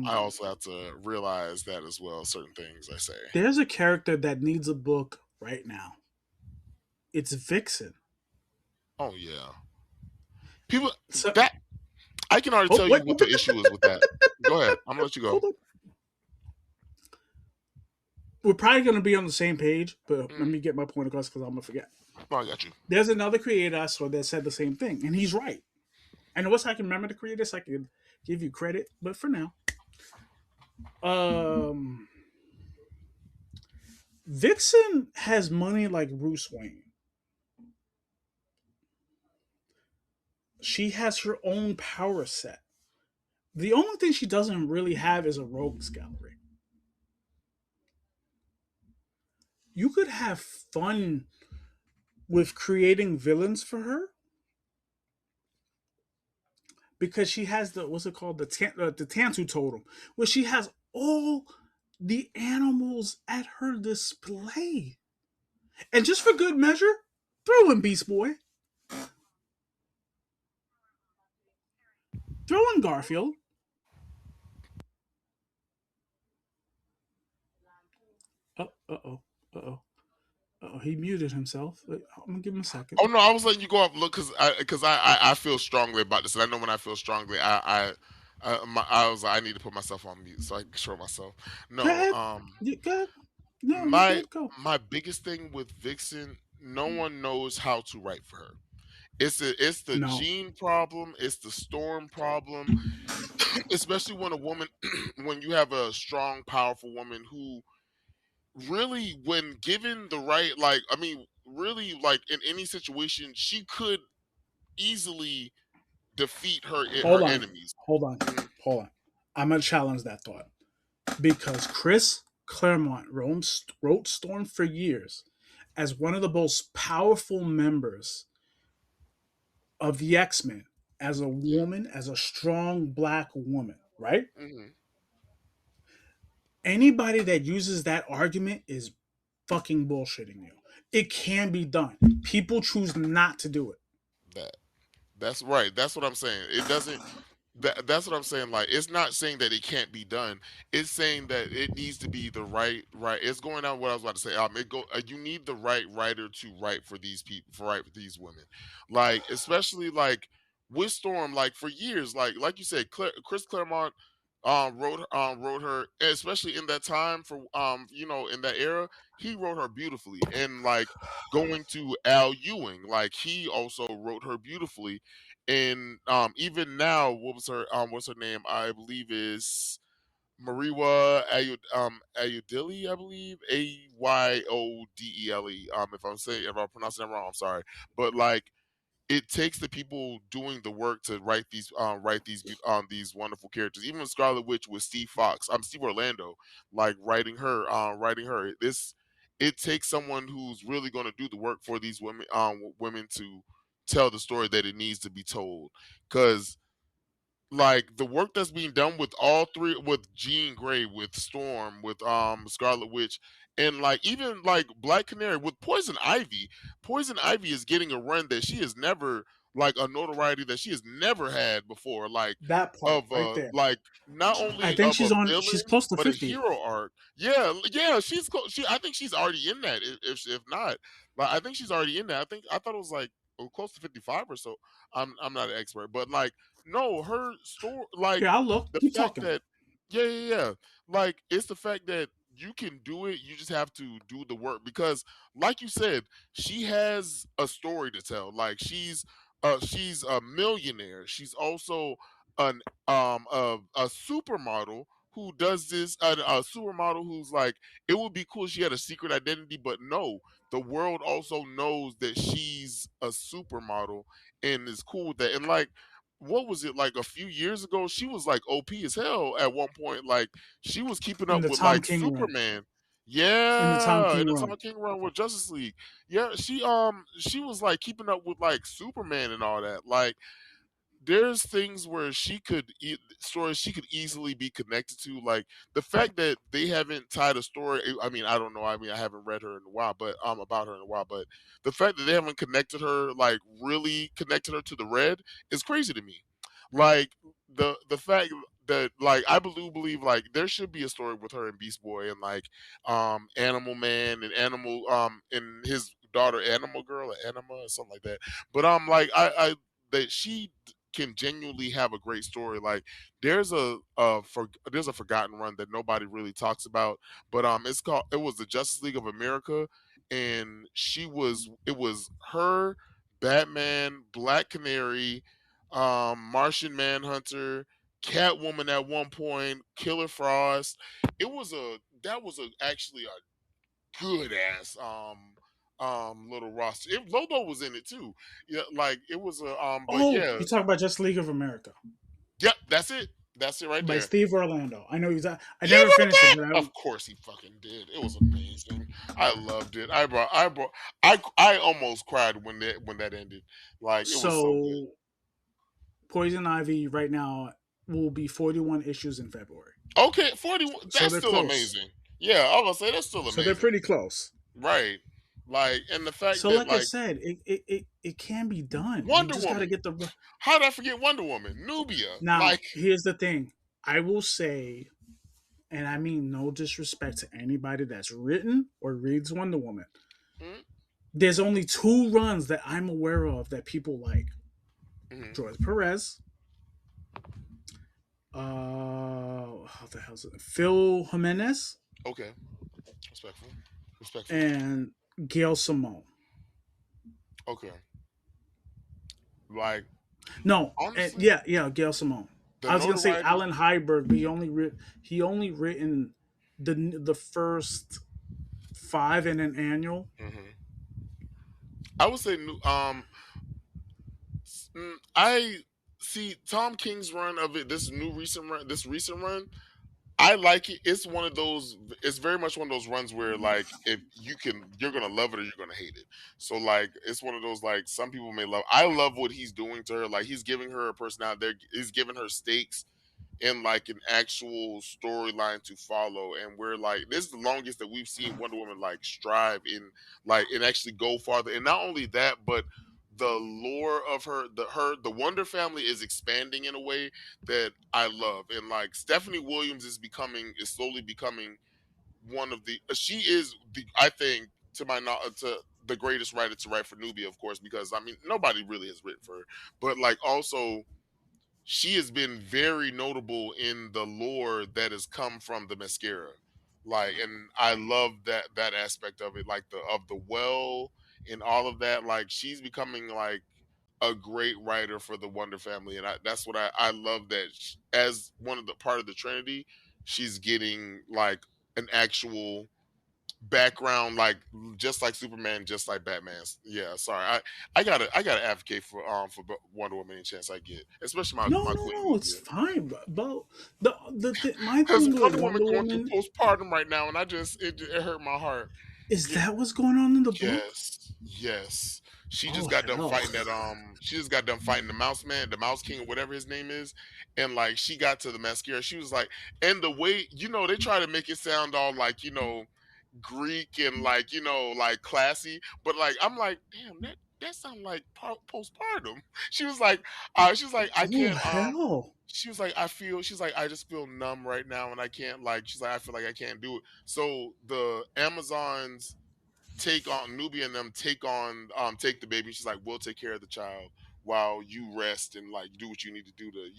I also have to realize that as well. Certain things I say. There's a character that needs a book right now. It's Vixen. Oh yeah, people So that I can already oh tell you wait, what the issue is with that. Go ahead, I'm gonna let you go. hold on. We're probably gonna be on the same page, but let Mm, me get my point across because I'm gonna forget. no, I got you. There's another creator I saw that said the same thing, and he's right. And once I can remember the creator, so I can give you credit. But for now, um, Vixen has money like Bruce Wayne. She has her own power set. The only thing she doesn't really have is a rogues gallery. You could have fun with creating villains for her because she has the what's it called the Tantu totem, where she has all the animals at her display. And just for good measure, throw in Beast Boy, throw in Garfield. Oh. Uh oh. Oh, he muted himself. I'm gonna give him a second. Oh no, I was letting you go off. Look, I feel strongly about this, and I know when I feel strongly, I was like, I need to put myself on mute so I can control myself. Go No, ahead. Go ahead. No, you my good. Go. my biggest thing with Vixen, no one knows how to write for her. It's the No. gene problem. It's the storm problem. Especially when a woman, when you have a strong, powerful woman who really, when given the right, like I mean, really, like in any situation, she could easily defeat her Hold on. enemies. Hold on. Mhm. Hold on. I'm gonna challenge that thought because Chris Claremont wrote Storm for years as one of the most powerful members of the X Men as a Yeah. woman, as a strong black woman, right? Hmm. Anybody that uses that argument is fucking bullshitting you. It can be done. People choose not to do it. That that's right. That's what I'm saying. It doesn't. that's what I'm saying. Like, it's not saying that it can't be done. It's saying that it needs to be the right. It's going on what I was about to say. You need the right writer to write for these people, for write for these women, like especially like with Storm. Like for years, like you said, Chris Claremont wrote her, especially in that time for in that era, he wrote her beautifully. And like going to Al Ewing, like he also wrote her beautifully. And even now, what's her name? I believe is Mariwa Ayodele, I believe, Ayodele. If I'm pronouncing that wrong, I'm sorry. But like, it takes the people doing the work to write these wonderful characters. Even Scarlet Witch with Steve Orlando, like writing her. It takes someone who's really going to do the work for these women to tell the story that it needs to be told. Because like the work that's being done with all three, with Jean Grey, with Storm, with Scarlet Witch, and like even like Black Canary with Poison Ivy. Poison Ivy is getting a run that she has never, like a notoriety that she has never had before, like That part of right there. like not I only think of a she's villain close to but a 50. hero arc. Yeah, yeah, she I think she's already in that, if not, like I think she's already in that. I thought it was like close to 55 or so. I'm not an expert, but like no, her story, like Here, I'll look. the Keep fact talking. that, yeah, yeah, yeah, like it's the fact that you can do it. You just have to do the work because, like you said, she has a story to tell. Like she's a millionaire. She's also an a supermodel who does this. A supermodel who's like, it would be cool if she had a secret identity, but no, the world also knows that she's a supermodel and is cool with that. And like, what was it, like a few years ago? She was like OP as hell at one point. Like she was keeping In up the with Tom like King run. Superman. In the Tom Yeah, in King the run. Tom King run with Justice League. Yeah, she was like keeping up with like Superman and all that. Like there's things where stories she could easily be connected to. Like the fact that they haven't tied a story. I mean, I don't know. I mean, I haven't read her in a while, but about her in a while. But the fact that they haven't connected her, like really connected her to the Red, is crazy to me. Like the fact that, like, I believe like there should be a story with her and Beast Boy and like Animal Man and and his daughter Animal Girl or Anima or something like that. But like I that she can genuinely have a great story. Like there's a forgotten run that nobody really talks about, but it was the Justice League of America, and it was her, Batman, Black Canary, Martian Manhunter, Catwoman at one point, Killer Frost. It was a that was a actually a good ass little roster. Lobo was in it too. Yeah, like it was a but Oh, yeah. you talk about Just League of America Yep, that's it. That's it right by there. Steve Orlando. I know he's. I He never wrote finished it, that? but Of course he fucking did. It was amazing. I loved it. I almost cried when that ended. Like it was so good. so Poison Ivy right now will be 41 issues in February. Okay, 41. So That's they're still close. amazing. Yeah, I was gonna say that's still So they're amazing. pretty close. Right. Like, and the fact So that like I like said, it can be done. You Wonder just got to Woman. get the. How did I forget Wonder Woman? Nubia. Now Like, here's the thing. I will say, and I mean no disrespect to anybody that's written or reads Wonder Woman. mm, There's only two runs that I'm aware of that people like. mm, George Perez, how the hell's it? Phil Jimenez okay, respectful, respectful. and Gail Simone. Okay, like No, and honestly, yeah, Gail Simone. the I was gonna say notoriety. Alan Hyberg, but he only written the first five in an annual. hmm I would say, I see Tom King's run of it. This recent run. I like it. It's one of those. It's very much one of those runs where, like, if you're gonna love it or you're gonna hate it. So, like, it's one of those, like, some people may love. I love what he's doing to her. Like, he's giving her a personality. He's giving her stakes in like an actual storyline to follow. And we're like, this is the longest that we've seen Wonder Woman like strive in, like, and actually go farther. And not only that, but the lore of the Wonder Family is expanding in a way that I love, and like Stephanie Williams is slowly becoming one of the she is the I think to my to the greatest writer to write for Nubia, of course, because I mean nobody really has written for her, but like also she has been very notable in the lore that has come from the mascara. Like, and I love that aspect of it, like the well and all of that. Like, she's becoming like a great writer for the Wonder Family, and that's what I love that as one of the part of the Trinity, she's getting like an actual background, like just like Superman, just like Batman's. Yeah, sorry, I gotta advocate for Wonder Woman any chance I get, especially No, my no, Queen no, it's Nubia. fine, but my Because thing with Wonder Woman Wonder going through Woman postpartum right now, and it hurt my heart. is You that what's going on in the book? Yes, yes. She Oh just got done hell, fighting that. She just got done fighting the Mouse Man, the Mouse King, or whatever his name is, and like she got to the mascara. She was like, and the way they try to make it sound all like Greek and like like classy, but like I'm like, damn, that sounds like postpartum. She was like, I oh can't. hell. She was like, she's like, I just feel numb right now, and I can't like. She's like, I feel like I can't do it. So the Amazons take on Nubia and them take the baby. She's like, we'll take care of the child while you rest and like do what you need to do to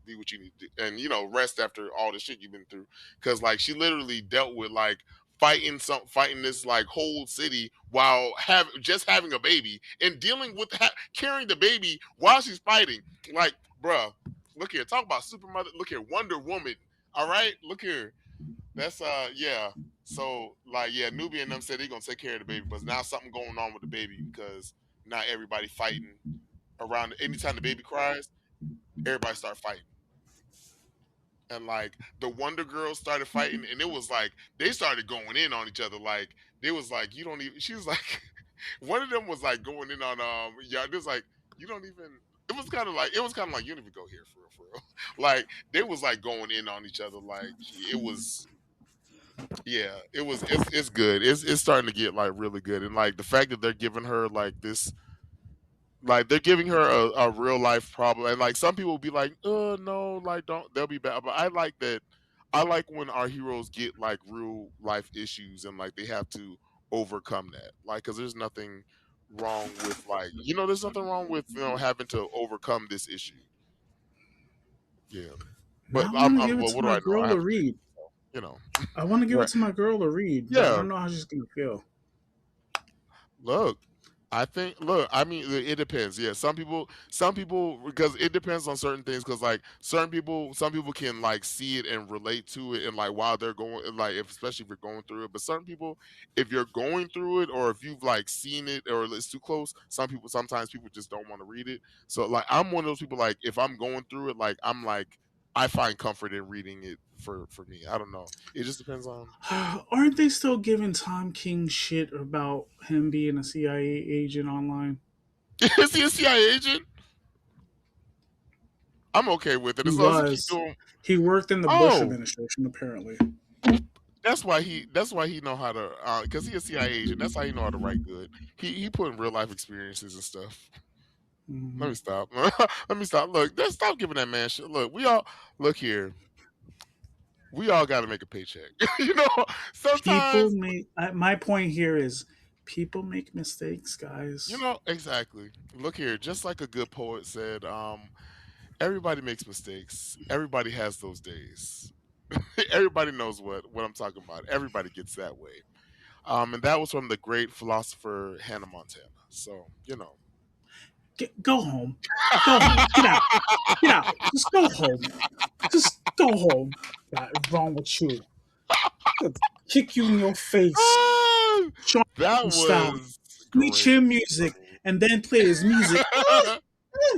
be what you need to do, and rest after all the shit you've been through. Because like she literally dealt with like fighting this like whole city while having a baby and dealing with carrying the baby while she's fighting. Like, bruh, look here, talk about super mother. Look here, Wonder Woman. All right, look here. That's yeah. So like yeah, Nubia and them said they're gonna take care of the baby, but now something going on with the baby because not everybody fighting around. Anytime the baby cries, everybody start fighting, and like the Wonder Girls started fighting, and it was like they started going in on each other. Like they was like you don't even. She was like one of them was like going in on yeah. It was like you don't even. It was kind of like you don't even go here for real, for real. Like they was like going in on each other. Like it was yeah, it's good. It's starting to get like really good, and like the fact that they're giving her like this, like they're giving her a real life problem, and like some people will be like, no, like don't, they'll be bad, but I like that. I like when our heroes get like real life issues and like they have to overcome that, like because there's nothing wrong with like there's nothing wrong with having to overcome this issue. Yeah, but Now I want to give it well, to what do my I know? I girl have to to read, read. you know. I want to give it Right? to my girl to read, but I Yeah. don't know how she's gonna feel. Look, I think. Look, I mean, it depends. Yeah, some people, because it depends on certain things. Because like some people can like see it and relate to it, and like while they're going, like especially if you're going through it. But certain people, if you're going through it, or if you've like seen it, or it's too close, sometimes people just don't want to read it. So like, I'm one of those people. Like, if I'm going through it, like I'm like, I find comfort in reading it for me. I don't know. It just depends on. Aren't they still giving Tom King shit about him being a CIA agent online? Is he a CIA agent? I'm okay with it He as long as he keep was. doing. He worked in the Bush Oh, administration, apparently. that's why he know how to because he a CIA agent. That's how he know how to write good. He put in real life experiences and stuff. Let Hmm. me stop. Let me stop. Look, let's stop giving that man shit. Look, we all look here. We all got to make a paycheck. People Sometimes. make. My point here is, people make mistakes, guys. Exactly. Look here. Just like a good poet said, everybody makes mistakes. Everybody has those days. Everybody knows what I'm talking about. Everybody gets that way. And that was from the great philosopher Hannah Montana. So, Go home. Go home. Get out. Get out. Just go home. Just go home. What's wrong with you? I'll kick you in your face. Ah, Sean that style. was Sweet great. chin I music, mean, and then play his music.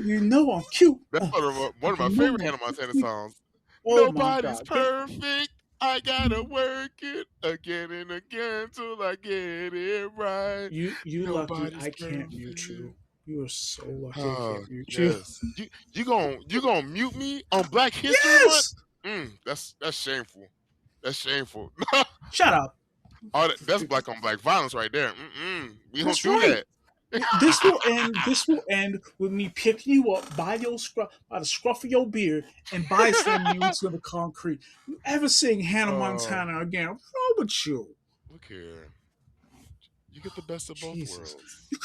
You know I'm cute. that's one of my You favorite know Hannah I'm Montana cute. songs. Oh my Nobody's god. Get perfect. I gotta work it again and again till I get it right. you lucky Nobody's I can't perfect. mute you. You are so lucky I Oh can't mute you. yes. You gonna mute me on Black History Month? Yes! That's shameful. That's shameful. Shut up. That's black on black violence right there. Mm-mm. We don't That's do right. that. This will end with me picking you up by the scruff of your beard and body slamming you into the concrete. You ever sing Hannah Oh, Montana again? What's wrong with you? look here. You get the best of both Jesus. worlds. You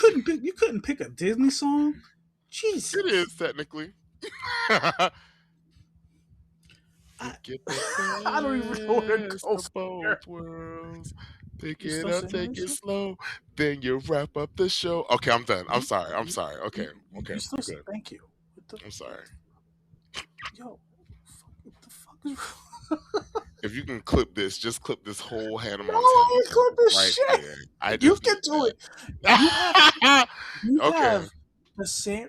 couldn't pick a Disney song? It Jesus. is technically. You I get the I don't even know where to best go of from here. both worlds. Pick You it still up, singing take this it shit? slow. Then you wrap up the show. Okay, I'm done. I'm You, sorry. I'm you, sorry. Okay, okay, you still we're good. thank you. What the I'm sorry. yo? What the fuck is If you can clip this, just clip this whole Hannah No, I Montana ain't song clip this right shit. there. I You just can need do it. You have that. you Okay. have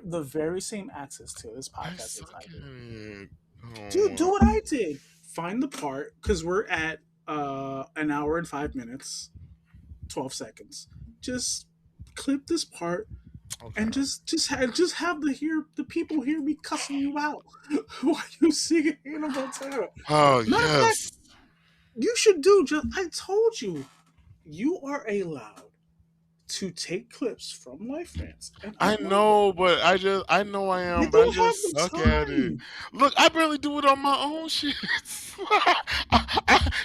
the very same access to this I podcast as I suck do. at it. Do Oh, what I did. Find the part because we're at an hour and 5 minutes, 12 seconds. Just clip this part and okay. just have the people hear me cussing you out while you singing Hannah Montana. Oh Matter of fact, yes. you should do just. I told you, you are allowed to take clips from Life Rants and I upload them. know, but I know I You am, but I don't have just the suck at it. time. Look, I barely do it on my own shit.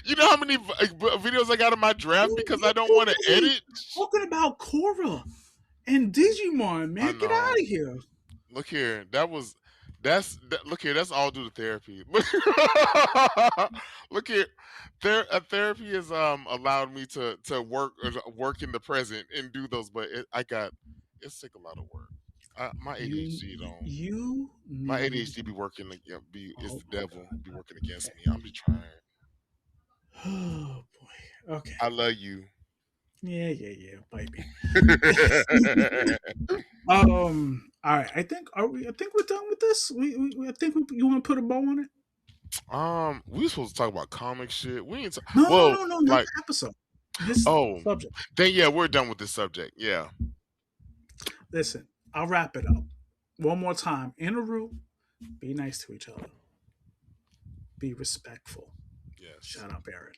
You know how many videos I got in my draft because You I don't too want to busy edit? talking about Korra and Digimon, I man. Get out know. of here. Look here, look here, that's all due to therapy. Look here, therapy has allowed me to work in the present and do those, but it's take a lot of work. My You ADHD don't. you My need. ADHD be working be is Oh the my devil god. be working against Okay. me. I'm just trying. Oh boy. Okay. I love you. Yeah, yeah, yeah. Bite me. All right. I think we're done with this. I think you want to put a bow on it. We supposed to talk about comic shit. We ain't. No, no, Well, no, no. Not like, the episode. This oh, subject. then yeah, we're done with this subject. Yeah. Listen. I'll wrap it up one more time. In a room, be nice to each other. Be respectful. Yes. Shut up, Aaron.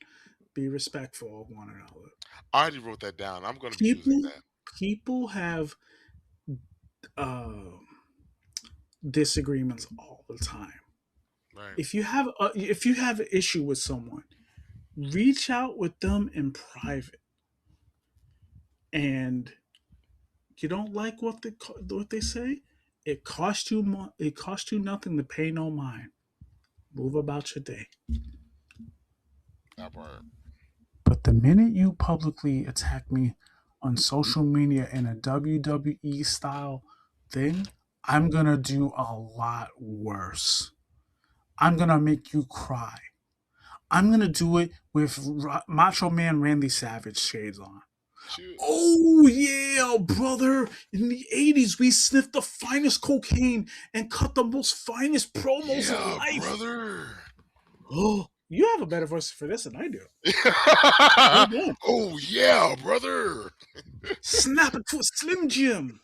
Be respectful of one another. I already wrote that down. I'm going to be using People that. people have uh, disagreements all the time. Right. If you have an issue with someone, reach out with them in private. And you don't like what they say, it costs you nothing to pay no mind. Move about your day. That part. But the minute you publicly attack me on social media in a WWE style thing, I'm gonna do a lot worse. I'm gonna make you cry. I'm gonna do it with Macho Man Randy Savage shades on. Shoot. Oh yeah, brother! In the '80s, we sniffed the finest cocaine and cut the most finest promos in Yeah, life. brother. Oh, you have a better voice for this than I do. Well done. Oh yeah, brother. Snap it to a Slim Jim.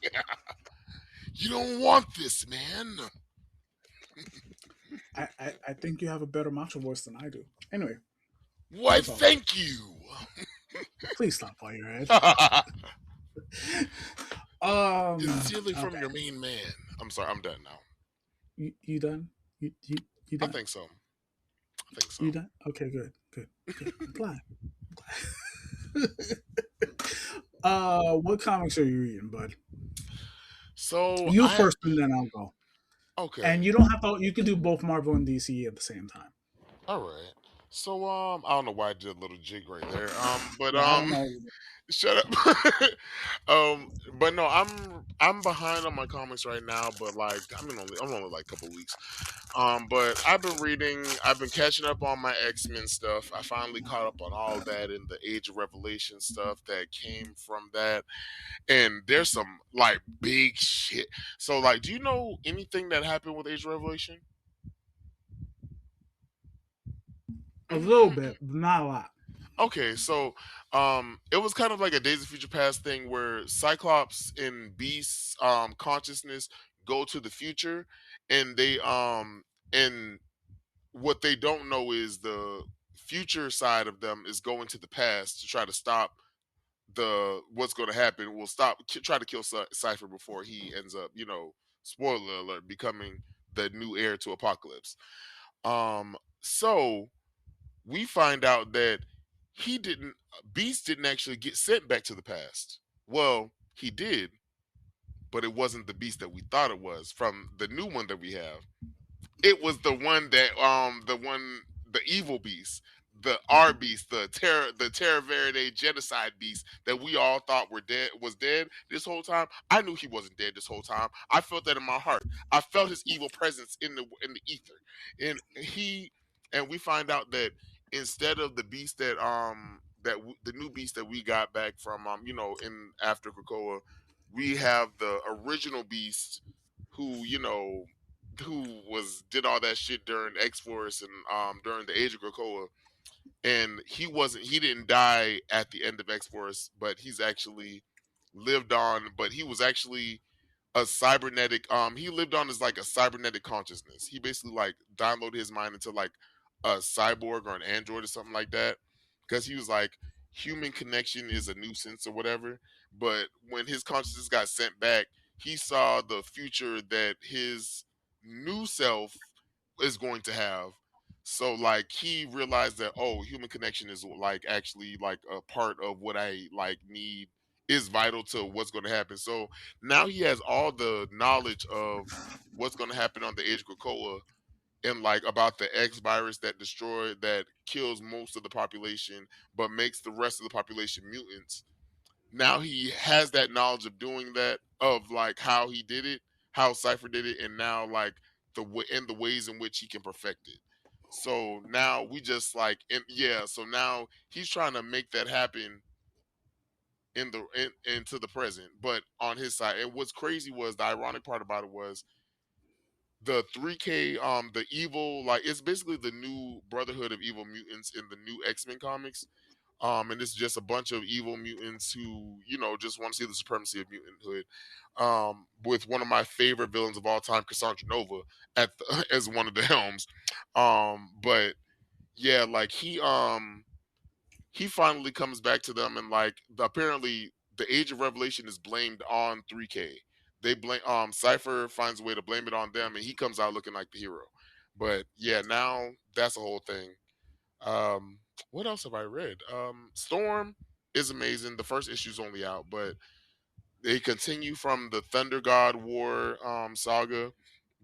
You don't want this, man. I think you have a better macho voice than I do. Anyway, Why? that's all. Thank you. Please stop while you're at. Sincerely from Okay. your main man. I'm sorry. I'm done now. You done? You I done? think so. I think so. You done? Okay, good, good, good. I'm glad. I'm glad. What comics are you reading, bud? So You I first, and then I'll go. okay. And you don't have to. You can do both Marvel and DC at the same time. All right. So I don't know why I did a little jig right there. But Yeah, I don't know. shut up. But no, I'm behind on my comics right now. But like I'm only like a couple weeks. But I've been catching up on my X-Men stuff. I finally caught up on all that and the Age of Revelation stuff that came from that. And there's some like big shit. So like, do you know anything that happened with Age of Revelation? A little Mm-mm-mm. bit, but not a lot. Okay, so it was kind of like a Days of Future Past thing where Cyclops and Beast's consciousness go to the future, and and what they don't know is the future side of them is going to the past to try to stop the what's going to happen will try to kill Cypher before he ends up, spoiler alert, becoming the new heir to Apocalypse. So we find out that he didn't Beast didn't actually get sent back to the past. Well, he did, but it wasn't the Beast that we thought it was from the new one that we have. It was the evil beast, the R beast, the Terra Verde genocide beast that we all thought was dead this whole time. I knew he wasn't dead this whole time. I felt that in my heart. I felt his evil presence in the ether. And we find out that instead of the beast the new beast that we got back from in after Krakoa, we have the original beast who did all that shit during X Force and during the Age of Krakoa, and he didn't die at the end of X Force, but he's actually lived on. But he was actually a cybernetic. He lived on as like a cybernetic consciousness. He basically like downloaded his mind into like a cyborg or an android or something like that, because he was like human connection is a nuisance or whatever. But when his consciousness got sent back, he saw the future that his new self is going to have. So like he realized that, oh, human connection is like actually like a part of what I like need, is vital to what's going to happen. So now he has all the knowledge of what's going to happen on the Age of Krakoa, and like about the X virus that kills most of the population but makes the rest of the population mutants. Now he has that knowledge of doing that, of like how he did it, how Cypher did it, and now like the ways in which he can perfect it. So now we just like, and yeah, so now he's trying to make that happen into the present, but on his side. And what's crazy was, the ironic part about it was the 3K, the evil, like it's basically the new Brotherhood of Evil Mutants in the new X-Men comics. And it's just a bunch of evil mutants who, just want to see the supremacy of mutanthood. With one of my favorite villains of all time, Cassandra Nova, as one of the helms. But yeah, like he finally comes back to them, and like apparently the Age of Revelation is blamed on 3K. They blame Cypher finds a way to blame it on them, and he comes out looking like the hero. But yeah, now that's a whole thing. What else have I read? Storm is amazing. The first issue's only out, but they continue from the Thunder God War saga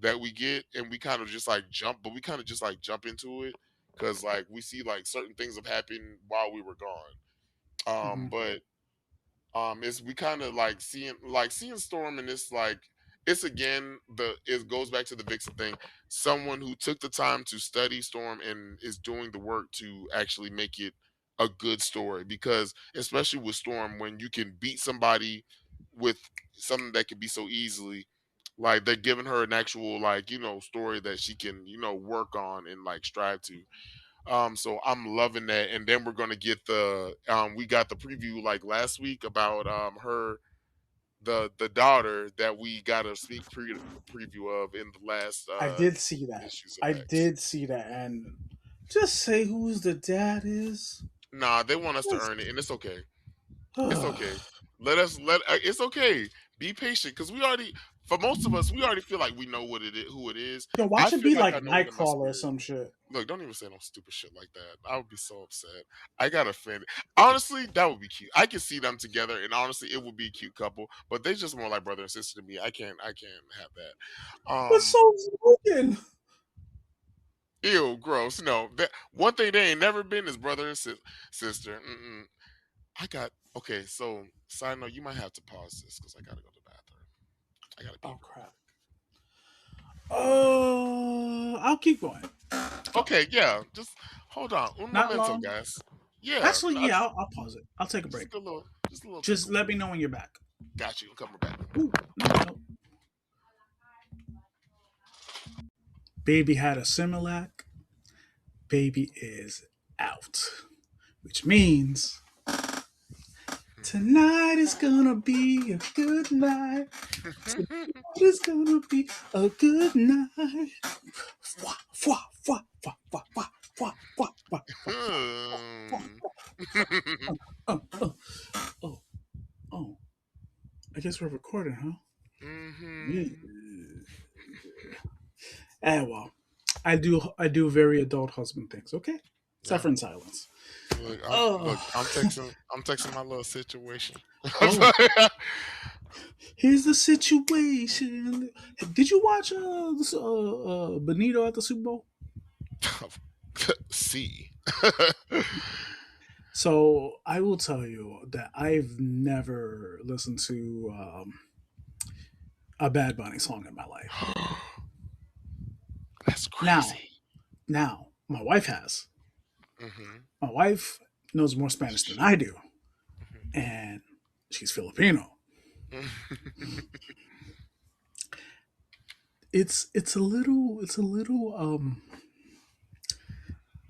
that we get, and we kind of just like jump into it, because like we see like certain things have happened while we were gone. Mm-hmm. But it's we kind of like seeing Storm, and it's like it's again the it goes back to the Vixen thing. Someone who took the time to study Storm and is doing the work to actually make it a good story, because especially with Storm, when you can beat somebody with something that can be so easily, like they're giving her an actual like story that she can work on and like strive to. So I'm loving that. And then we're gonna get we got the preview like last week about her, the daughter that we got a preview of in the last I did see that. issues of I X. did see that, and just say who's the dad is. Nah, they want us to Just, earn it, and it's okay. It's okay. It's okay. Be patient, because we already, for most of us, we already feel like we know who it is. yo, I watch it feel be like I like know it in my Nightcrawler or spirit. some shit. Look, don't even say no stupid shit like that. I would be so upset. I got offended. Honestly, that would be cute. I can see them together, and honestly, it would be a cute couple. But they just more like brother and sister to me. I can't have that. But so's Logan. Ew, gross. No, that one thing they ain't never been is brother and sister. Mm-mm. I got okay. So, side note, you might have to pause this because I gotta go to the bathroom. I gotta pee Oh real crap. I'll keep going. quick. Go. Okay, yeah. Just hold on. Un Not momento, long. guys. Yeah, Actually, no, yeah, I'll pause it. I'll take a just break. a good little, just a little Just tickle. let me know when you're back. Got you. I'm coming back. Ooh, no, no. Baby had a Similac. Baby is out, which means tonight is gonna be a good night. Tonight is gonna be a good night. Fwa, fwa, fwa, fwa, fwa, fwa, fwa, fwa, fwa, fwa, fwa, fwa. Hmm. Oh, oh, oh, oh. I guess we're recording, huh? Yeah. Mm-hmm. Well, I do very adult husband things. Okay, Yeah. suffer in silence. Look. Oh, I'm texting my little situation. oh. Here's the situation. Did you watch Benito at the Super Bowl? See. So I will tell you that I've never listened to a Bad Bunny song in my life. That's Now, crazy. now, my wife has. Mm-hmm. My wife knows more Spanish than I do, Mm-hmm. and she's Filipino. It's a little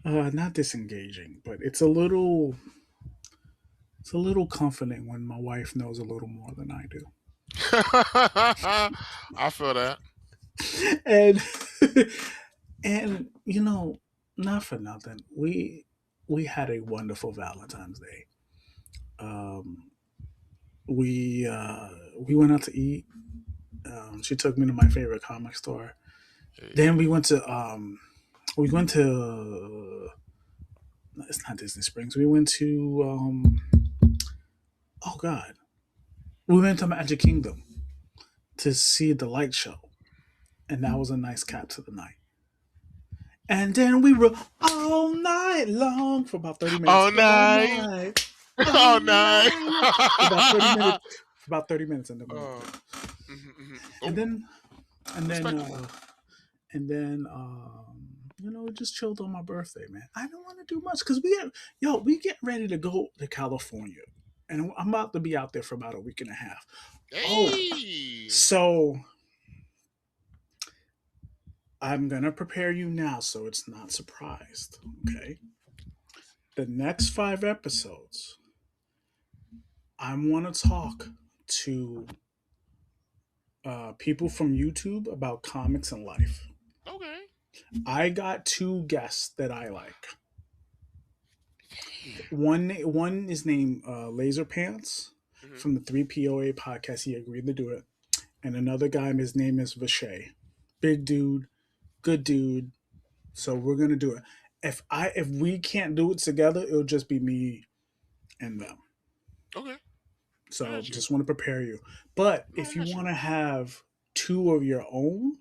not disengaging, but it's a little comforting when my wife knows a little more than I do. I feel that. And and not for nothing, we had a wonderful Valentine's Day. Um, we went out to eat. She took me to my favorite comic store. Then Hey. we went to it's not Disney Springs. We went to oh god, we went to Magic Kingdom to see the light show, and that was a nice cap to the night. And then we were all night long for about 30 minutes. All All night. night, all All night. night long for about 30 minutes. For about 30 minutes, and then we went Oh. to Mm-hmm. and Oh, then and then respectable. we just chilled on my birthday, man. I don't want to do much because we get ready to go to California, and I'm about to be out there for about a week and a half. Oh, Hey. so I'm gonna prepare you now so it's not surprised. Okay, the next 5 episodes, I want to talk to people from YouTube about comics and life. Okay. I got two guests that I like. Hey. One is named Laser Pants Mm-hmm. from the 3POA podcast. He agreed to do it. And another guy, his name is Vishay. Big dude, good dude. So Mm-hmm. we're gonna do it. If we can't do it together, it'll just be me and them. Okay. I So got you. just want to prepare you. But No, I if you got want you. to have two of your own,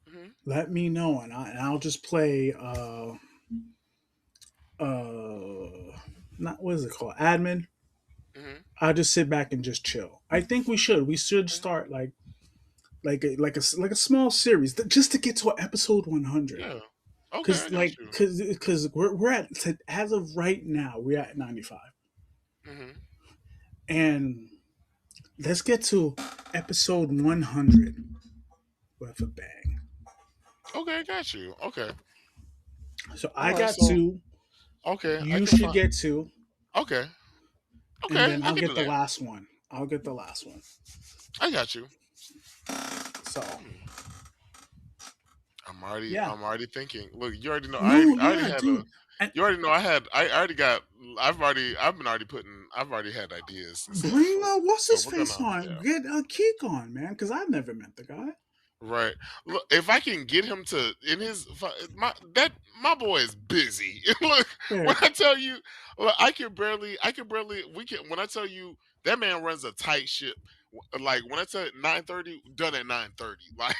Mm-hmm. let me know, and I'll just play not what is it called, admin. Mm-hmm. I'll just sit back and just chill. I think we should Mm-hmm. start like a small series just to get to episode 100. Yeah. Okay, Because I got you. we're at, as of right now, we're at 95, Mm-hmm. and let's get to episode 100 with a bang. Okay, I got you. Okay. So All I right. got So two, okay, I you can should find. get two, Okay. and Okay, then I I'll can do get the that. last one. I'll get the last one. I got you. So Hmm. I'm already. yeah. I'm already thinking. Look, you already know. No, I already yeah, had a. dude. And You already know. I had. I already got. I've already. I've been already putting. I've already had ideas and stuff. bring what's So his we're face gonna. on. Yeah. Get a Geek on, man, because I've never met the guy. Right. Look, if I can get him to in his my boy is busy. Look, when Fair. I tell you, look, I can barely. We can. When I tell you that man runs a tight ship. Like when I tell you 9:30, done at 9:30. Like,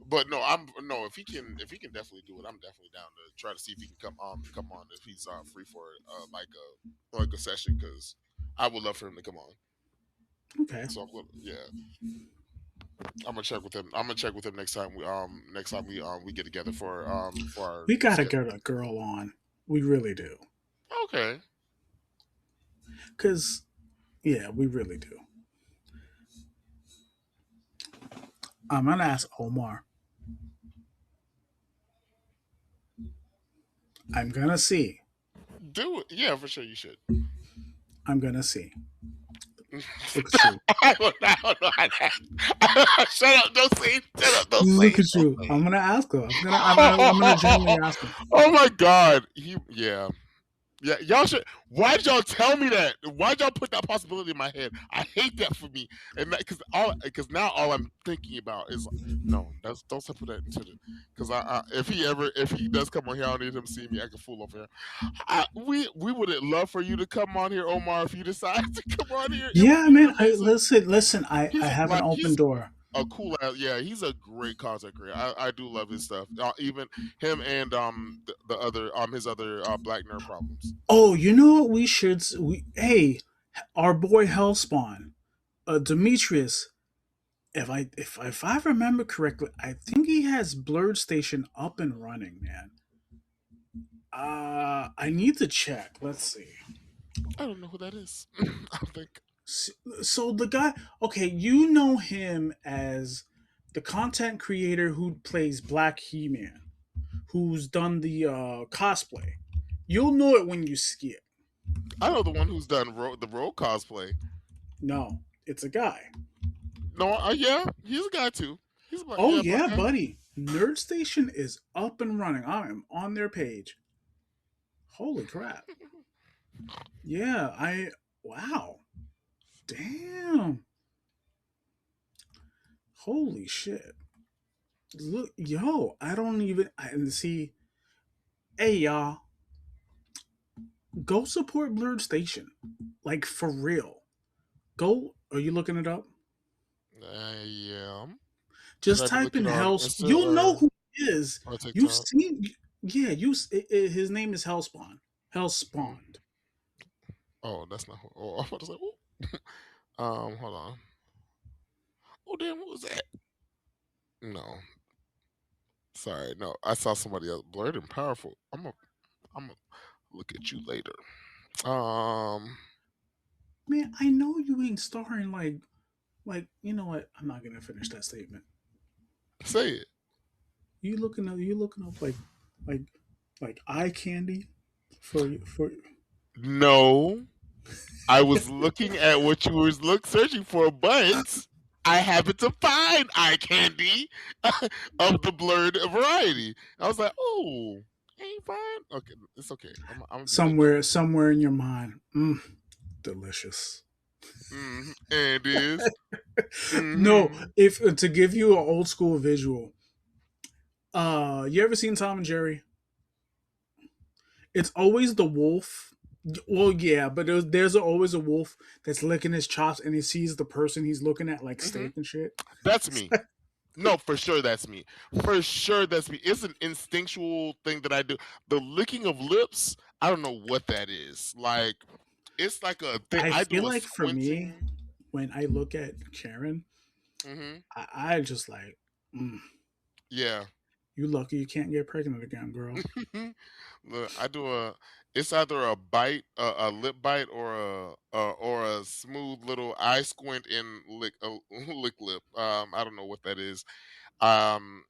but no, I'm no. If he can definitely do it, I'm definitely down to try to see if he can come on if he's free for like a session because I would love for him to come on. Okay. So yeah. I'm gonna check with him. I'm gonna check with him next time we get together for our We gotta schedule. get a girl on. We really do. Okay. Cause yeah, we really do. I'm gonna ask Omar. I'm gonna see. Do it. Yeah, for sure you should. I'm gonna see. Look at you. I don't know how that. Shut up, don't say it. Shut up, don't say Look it. at Don't you. say I'm it. gonna ask her. I'm gonna genuinely ask her. Oh my god. Yeah. Yeah, y'all should. Why'd y'all tell me that? Why'd y'all put that possibility in my head? I hate that for me, and that because now all I'm thinking about is no. That's don't put that into the because if he does come on here, I don't need him to see me acting fool over here. We would love for you to come on here, Omar. If you decide to come on here, it would Yeah, be man. I amazing. listen. I He's a have an like open he's door. a cool ass. Yeah, he's a great content creator. I do love his stuff. Even him and the other his other Black Nerd Problems. Oh, you know what we should we hey, our boy Hellspawn, Demetrius. If I remember correctly, I think he has Blerd Station up and running, man. I need to check. Let's see. I don't know who that is. I think. So the guy, okay, you know him as the content creator who plays Black He-Man, who's done the cosplay. You'll know it when you see it. I know the one who's done the road cosplay. No, it's a guy. No, yeah, he's a guy too. He's a black, Oh yeah, black yeah, guy. buddy. Nerd Station is up and running. I am on their page. Holy crap. Yeah, I wow. Damn. Holy shit. Look, yo, I don't even I see. Hey y'all, go support Blurred Station. Like for real. Go. Are you looking it up? Yeah. Should Just I be type in looking on Hell's. Insta You'll know who he is. or You've TikTok? seen. Yeah, his name is Hellspawn. Mm. Hellspawned. Oh, that's not. Oh, I was about to say. Hold on. Oh, damn, what was that? No, sorry, no. I saw somebody else. Blurred and powerful. I'm gonna look at you later. Um, Man, I know you ain't starring like you know what? I'm not gonna finish that statement. say it. You looking up like like eye candy for No, I was looking at what you were searching for, but I happened to find eye candy of the blurred variety. I was like, oh, ain't fine. Okay, it's okay. I'm gonna be good now. somewhere in your mind. Delicious. And it is. No, Mm-hmm. if to give you an old school visual, you ever seen Tom and Jerry? It's always the wolf. Well, yeah, but there's always a wolf that's licking his chops and he sees the person he's looking at like Mm-hmm. steak and shit. That's me. No, for sure that's me. For sure that's me. It's an instinctual thing that I do. The licking of lips, I don't know what that is. Like it's like a thing. I I feel do a like for me, squinting. when I look at Karen, Hmm. I just like, mm, Yeah. you lucky you can't get pregnant again, girl. Look, I do a. It's either a bite, a lip bite, or a smooth little eye squint and lick lick lip. I don't know what that is. Um,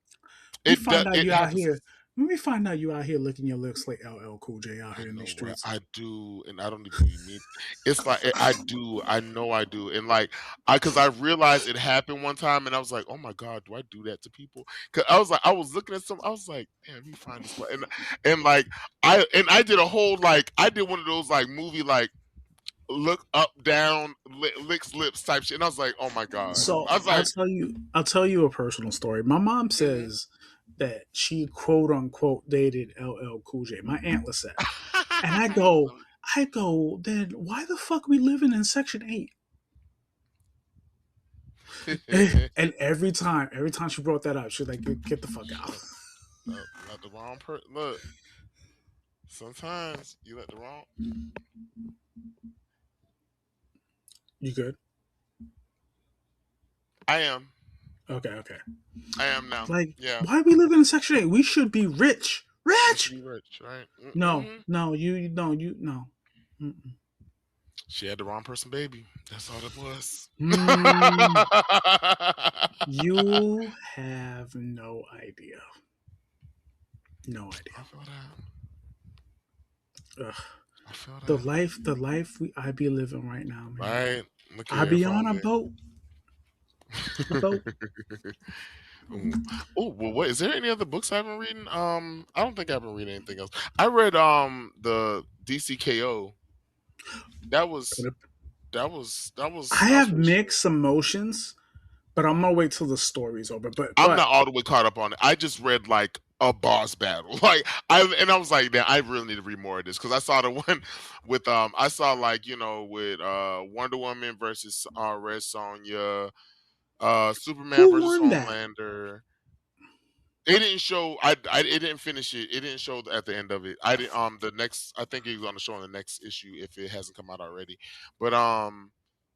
We find out it you out happens. here. When we find out you out here licking your lips like LL Cool J out I here in these know, right? streets. I do, and I don't even be mean. It's like I do. I know I do, and like because I realized it happened one time, and I was like, "Oh my god, do I do that to people?" Because I was like, I was looking at some, I was like, "Damn, let me find this," and like I did a whole like I did one of those like movie like look up down licks lips type shit, and I was like, "Oh my god," So I was like, I'll tell you a personal story. My mom mm-hmm. says that she quote unquote dated LL Cool J. My aunt was that, and I go, then why the fuck we living in Section 8? And every time she brought that up, she's like, get the fuck out. Shut let the wrong person look. Sometimes you let the wrong. You good? I am. Okay, okay. I am now. Like, Yeah. why we living in Section 8? We should be rich. We should Rich! be rich, right? No, Mm-hmm. no, you no. Mm-mm. She had the wrong person, baby. That's all it was. Mm, you have no idea. No I idea. feel that. Ugh. I feel The that. life, the life I be living right now, man. Right? Look I here, be if on only. a boat. Ooh. Oh, well, what is there any other books I haven't read? I don't think I haven't read anything else. I read the DCKO. That was I that was have pretty sweet. mixed emotions, but I'm gonna wait till the story's over. I'm But not all the way caught up on it. I just read like a boss battle. Like I was like, man, I really need to read more of this because I saw the one with I saw like with Wonder Woman versus Red Sonja, Superman who versus won that? Homelander. It didn't show. it didn't finish it. It didn't show at the end of it. I didn't. The next. I think he's going to show in the next issue if it hasn't come out already. But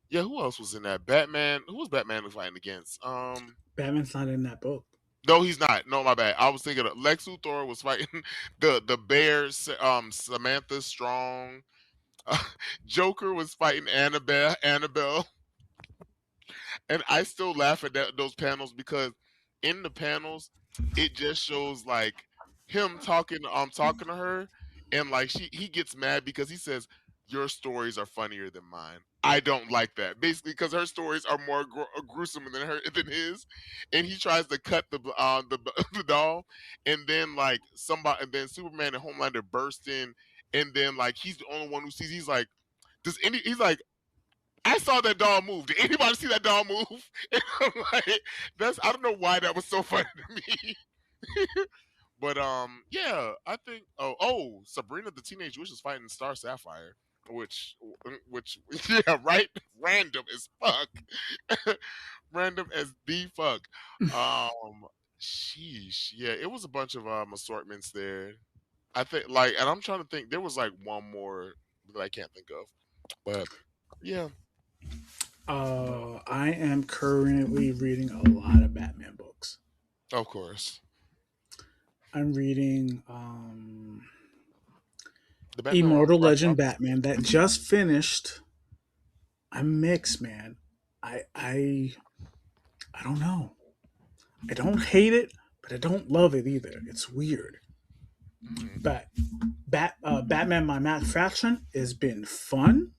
yeah. Who else was in that? Batman. Who was Batman fighting against? Batman's not in that book. No, he's not. No, my bad. I was thinking of Lex Luthor was fighting the Bears. Samantha Strong. Joker was fighting Annabelle. Annabelle. And I still laugh at those panels because in the panels it just shows like him talking to her, and like he gets mad because he says your stories are funnier than mine. I don't like that. Basically, because her stories are more gruesome than his, and he tries to cut the doll, and then like somebody, and then Superman and Homelander burst in, and then like he's the only one who sees. He's like, he's like, I saw that dog move. Did anybody see that dog move? And I'm like, I don't know why that was so funny to me. But yeah, I think Sabrina the Teenage Witch is fighting Star Sapphire, which which yeah, right, random as fuck. Random as the fuck. Um sheesh. Yeah, it was a bunch of assortments there. I think like, and I'm trying to think there was like one more that I can't think of. But yeah, I am currently reading a lot of Batman books. of course. I'm reading The Batman Immortal Legend Robinson. Batman that just finished. I'm mixed, man. I don't know. I don't hate it, but I don't love it either. It's weird. Mm. But Batman My Matt Fraction has been fun,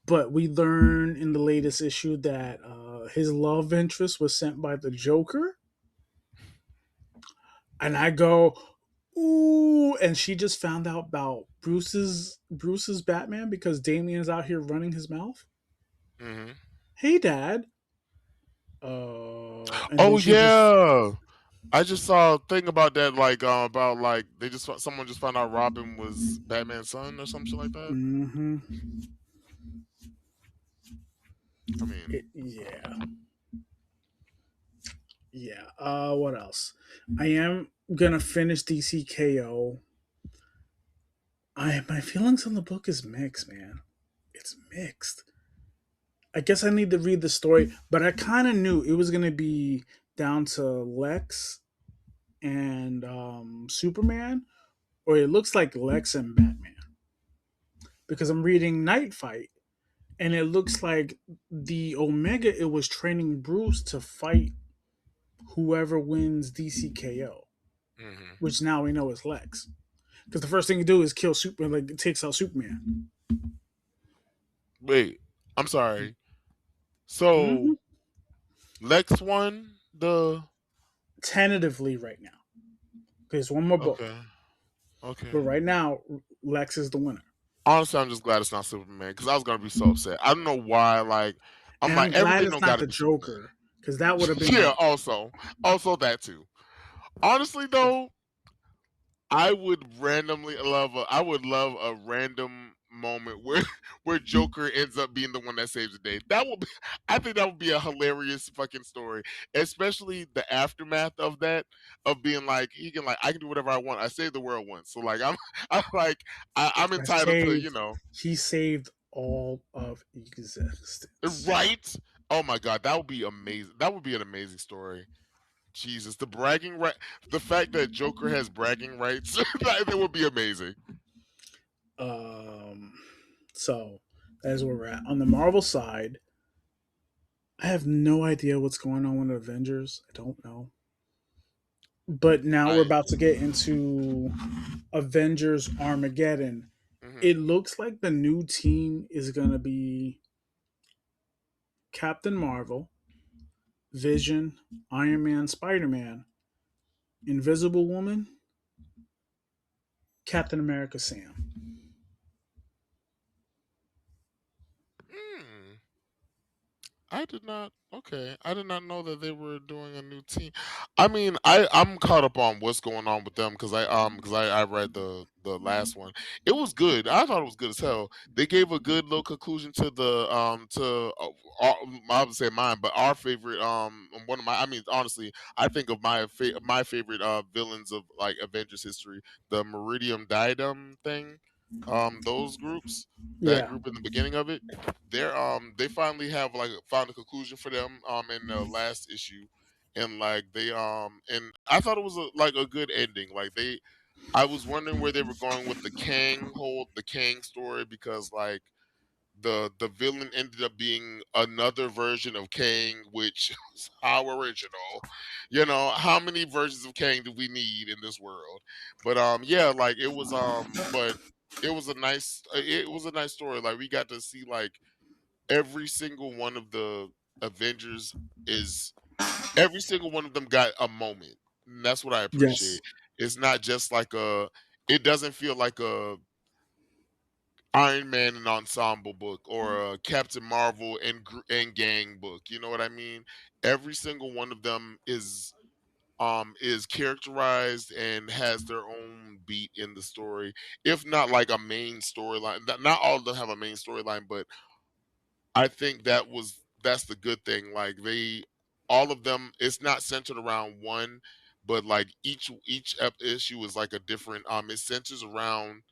but we learn in the latest issue that his love interest was sent by the Joker, and I go, ooh, and she just found out about Bruce's Batman because Damien's out here running his mouth. Hmm. Hey, Dad. And then Oh she just, yeah, I just saw a thing about that, like about like someone just found out Robin was Batman's son or some shit like that. mm-hmm, I mean, yeah, yeah. What else? I am gonna finish DCKO. My feelings on the book is mixed, man. It's mixed. I guess I need to read the story, but I kind of knew it was gonna be down to Lex and Superman, or it looks like Lex and Batman because I'm reading Night Fight, and it looks like the Omega it was training Bruce to fight whoever wins DCKO, hmm. which now we know is Lex. Because the first thing you do is kill Superman, like it takes out Superman. Wait, I'm sorry. So Mm-hmm. Lex won the. Tentatively, right now, there's one more book, Okay, okay. but right now Lex is the winner, Honestly, I'm just glad it's not Superman because I was gonna be so upset. I don't know why. Like, I'm and like I'm glad everything it's don't not got to the be Superman. Joker because that would have been Yeah. like Also that too. Honestly, though, I would love a random moment where where Joker ends up being the one that saves the day. That would be I think that would be a hilarious fucking story. Especially the aftermath of that, of being like he can like I can do whatever I want. I saved the world once. So like I'm like I'm I entitled to, saved. He saved all of existence. right? Oh my god, that would be amazing. That would be an amazing story. Jesus, the bragging right, the fact that Joker has bragging rights, that would be amazing. Um, so that is where we're at on the Marvel side. I have no idea what's going on with Avengers. I don't know. But now we're I about to get into Avengers Armageddon. mhm. It looks like the new team is going to be Captain Marvel, Vision, Iron Man, Spider Man, Invisible Woman, Captain America, Sam. Hmm. I did not. Okay, I did not know that they were doing a new team. I mean, I'm caught up on what's going on with them because I read the last one. It was good. I thought it was good as hell. They gave a good little conclusion to the our, I would say mine, but our favorite one of my. I mean, honestly, I think of my favorite villains of like Avengers history, the Meridium Diadem thing. Those groups, that Yeah. group in the beginning of it, they finally have like found a conclusion for them in the last issue, and like and I thought it was like a good ending. Like they, I was wondering where they were going with the Kang story, because like the villain ended up being another version of Kang, which was how original. You know, how many versions of Kang do we need in this world? But yeah, like it was but it was a nice story. Like we got to see like every single one of the Avengers is every single one of them got a moment. And that's what I appreciate. Yes. It's not just like a it doesn't feel like a Iron Man and ensemble book or a Captain Marvel and gang book. You know what I mean? Every single one of them is characterized and has their own beat in the story. If not like a main storyline. Not all of them have a main storyline, but I think that's the good thing. Like they all of them, it's not centered around one, but like issue is like a different it centers around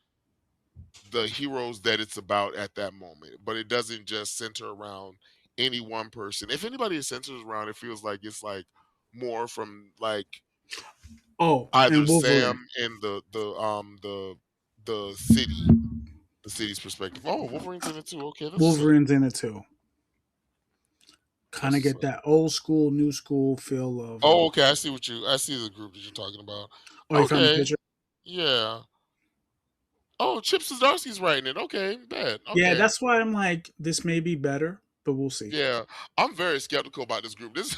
the heroes that it's about at that moment. But it doesn't just center around any one person. If anybody it centers around, it feels like it's like more from like Oh, either and Sam Wolverine. and the city, the city's perspective. Oh, Wolverine's in it too. Okay, that's what's up. Wolverine's in it too. Kind That's of what's get up. that old school, new school feel of. Oh, okay. I see the group that you're talking about. Oh, you found the Okay. picture? Yeah. Oh, Chip Zdarsky's writing it. Okay, bad. Yeah, Okay. that's why I'm like, this may be better, but we'll see. Yeah. I'm very skeptical about this group. This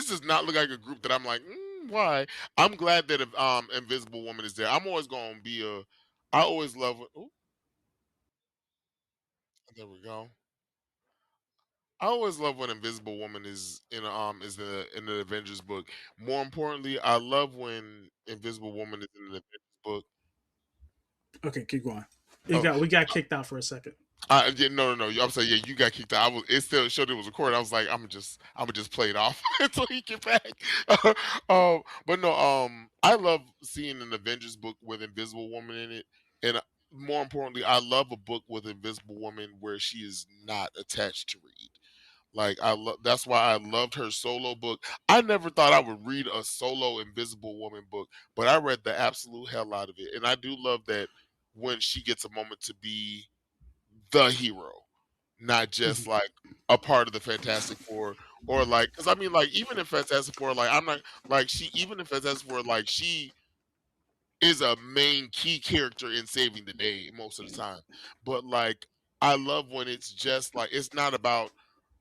does not look like a group that I'm like, why? I'm glad that Invisible Woman is there. I'm always going to be a I always love it. Oh, there we go. I always love when Invisible Woman is in the Avengers book. More importantly, I love when Invisible Woman is in the Avengers book. Okay, keep going. You Oh, got we got kicked out for a second. yeah, no. I'm saying, yeah, you got kicked out. It still showed it was recorded. I was like, I'm gonna just play it off until he get back. But no, I love seeing an Avengers book with Invisible Woman in it, and more importantly, I love a book with Invisible Woman where she is not attached to read. Like I love that's why I loved her solo book. I never thought I would read a solo Invisible Woman book, but I read the absolute hell out of it, and I do love that when she gets a moment to be the hero, not just Mhm. like a part of the Fantastic Four, or like, because I mean, like even in Fantastic Four, like I'm not like she even in Fantastic Four, like she is a main key character in saving the day most of the time. But like I love when it's just like it's not about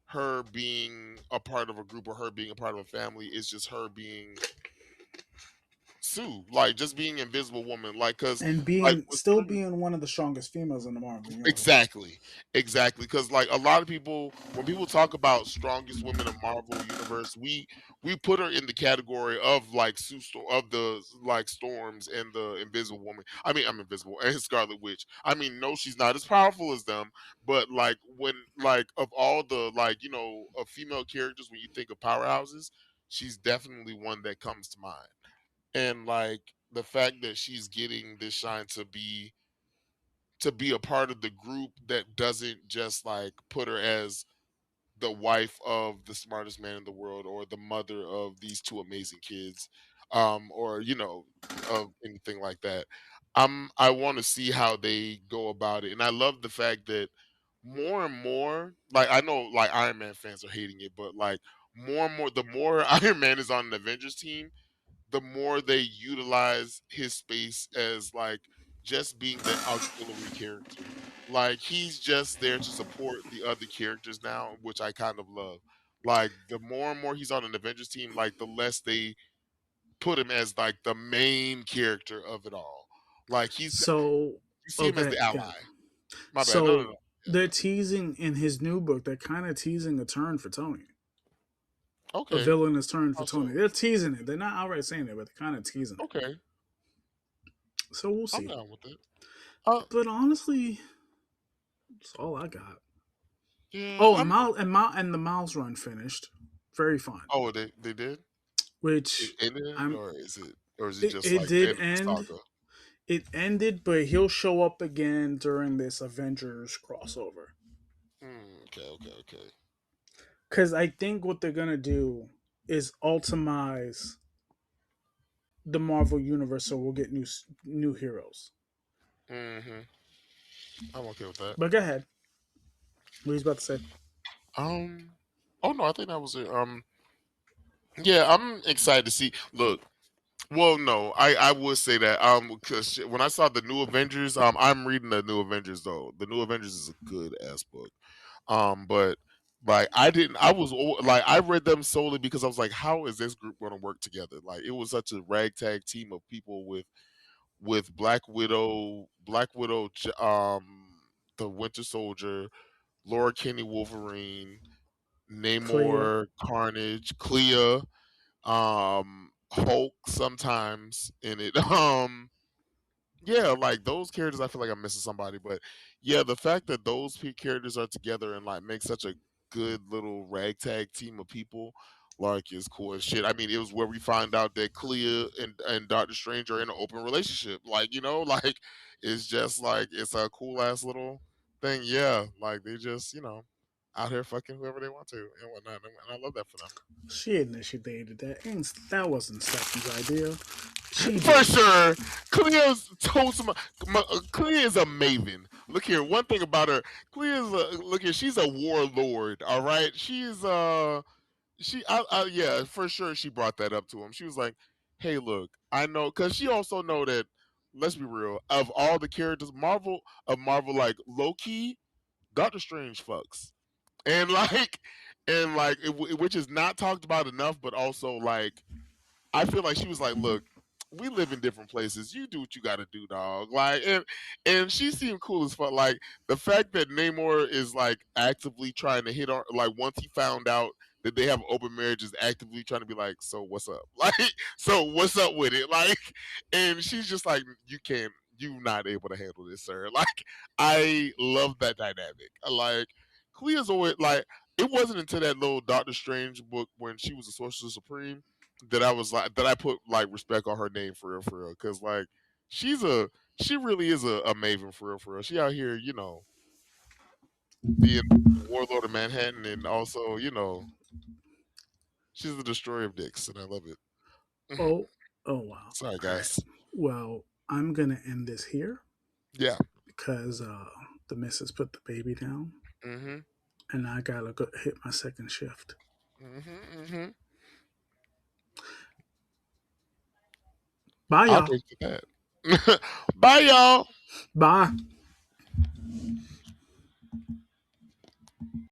her being a part of a group or her being a part of a family. It's just her being Sue, like just being Invisible Woman, like because And like being with still Sue, being one of the strongest females in the Marvel universe. exactly, exactly. Because like a lot of people, when people talk about strongest women of Marvel universe, we put her in the category of like of the like Storms and the Invisible Woman. I mean, I'm Invisible and Scarlet Witch. I mean, no, she's not as powerful as them, but like when like of all the like of female characters, when you think of powerhouses, she's definitely one that comes to mind. And like the fact that she's getting this shine to be a part of the group that doesn't just like put her as the wife of the smartest man in the world or the mother of these two amazing kids, or of anything like that. I want to see how they go about it, and I love the fact that more and more, like I know like Iron Man fans are hating it, but like more and more, the more Iron Man is on an Avengers team, the more they utilize his space as like just being the auxiliary character. Like he's just there to support the other characters now, which I kind of love. Like the more and more he's on an Avengers team, like the less they put him as like the main character of it all. Like So you see him as okay, the good. ally. My bad. No, no, So no. they're Yeah. teasing in his new book. They're kind of teasing a turn for Tony, a Okay. villainous turn for Tony. Also, They're teasing it. They're not outright saying it, but they're kind of teasing it. okay. So we'll I'm see. down with it. Uh, But honestly, that's all I got. yeah. Oh, and the Miles run finished. Very fun. Oh, they did. It Which ended, I'm. or is it just It like the did end of the end. saga? It ended, but he'll show up again during this Avengers crossover. Okay, okay, okay. Because I think what they're gonna do is ultimize the Marvel universe, so we'll get new heroes. hmm I'm okay with that. But go ahead. What he's about to say? Um. Oh no, I think that was it. Yeah, I'm excited to see. Look, well, no, I would say that because when I saw the new Avengers, I'm reading the new Avengers though. The new Avengers is a good ass book. But like I didn't, like I read them solely because I was like, how is this group going to work together? Like it was such a ragtag team of people with Black Widow, the Winter Soldier, Laura Kinney, Wolverine, Clea. Namor, Carnage, Clea, Hulk sometimes in it. Yeah, like those characters, I feel like I'm missing somebody, but yeah, the fact that those characters are together and like make such a good little ragtag team of people, like is cool as shit. I mean, it was where we find out that Clea and Doctor Strange are in an open relationship. Like like it's just like it's a cool ass little thing. Yeah, like they just out here fucking whoever they want to and whatnot, and I love that for them. She initiated that. And that wasn't Stephanie's idea. She For did it. sure. Cleo's told some. Clea is a maven. Look here. One thing about her, Clea is look here. She's a warlord. All right. She's yeah, for sure. She brought that up to him. She was like, "Hey, look, I know," because she also know that. Let's be real. Of all the characters, Marvel, like low key, Doctor Strange fucks, and which is not talked about enough, but also like I feel like she was like, "Look, we live in different places. You do what you got to do, dog." Like, and she seemed cool as fuck. Like the fact that Namor is like actively trying to hit on, like once he found out that they have open marriage, is actively trying to be like, "So what's up?" Like, so what's up with it? Like, and she's just like, "You can't." You not able to handle this, sir. Like, I love that dynamic. Like, Clea's always like, it wasn't until that little Doctor Strange book when she was a Sorcerer Supreme that I was like that I put like respect on her name for real, because like she's a she really is a maven for real. She out here, being the warlord of Manhattan, and also she's the destroyer of dicks, and I love it. Oh, oh wow. Sorry, All right. guys. Well, I'm gonna end this here Yeah. because the missus put the baby down, hmm and I gotta go hit my second shift. hmm Bye, I'll y'all. drink to that. Bye, y'all. Bye.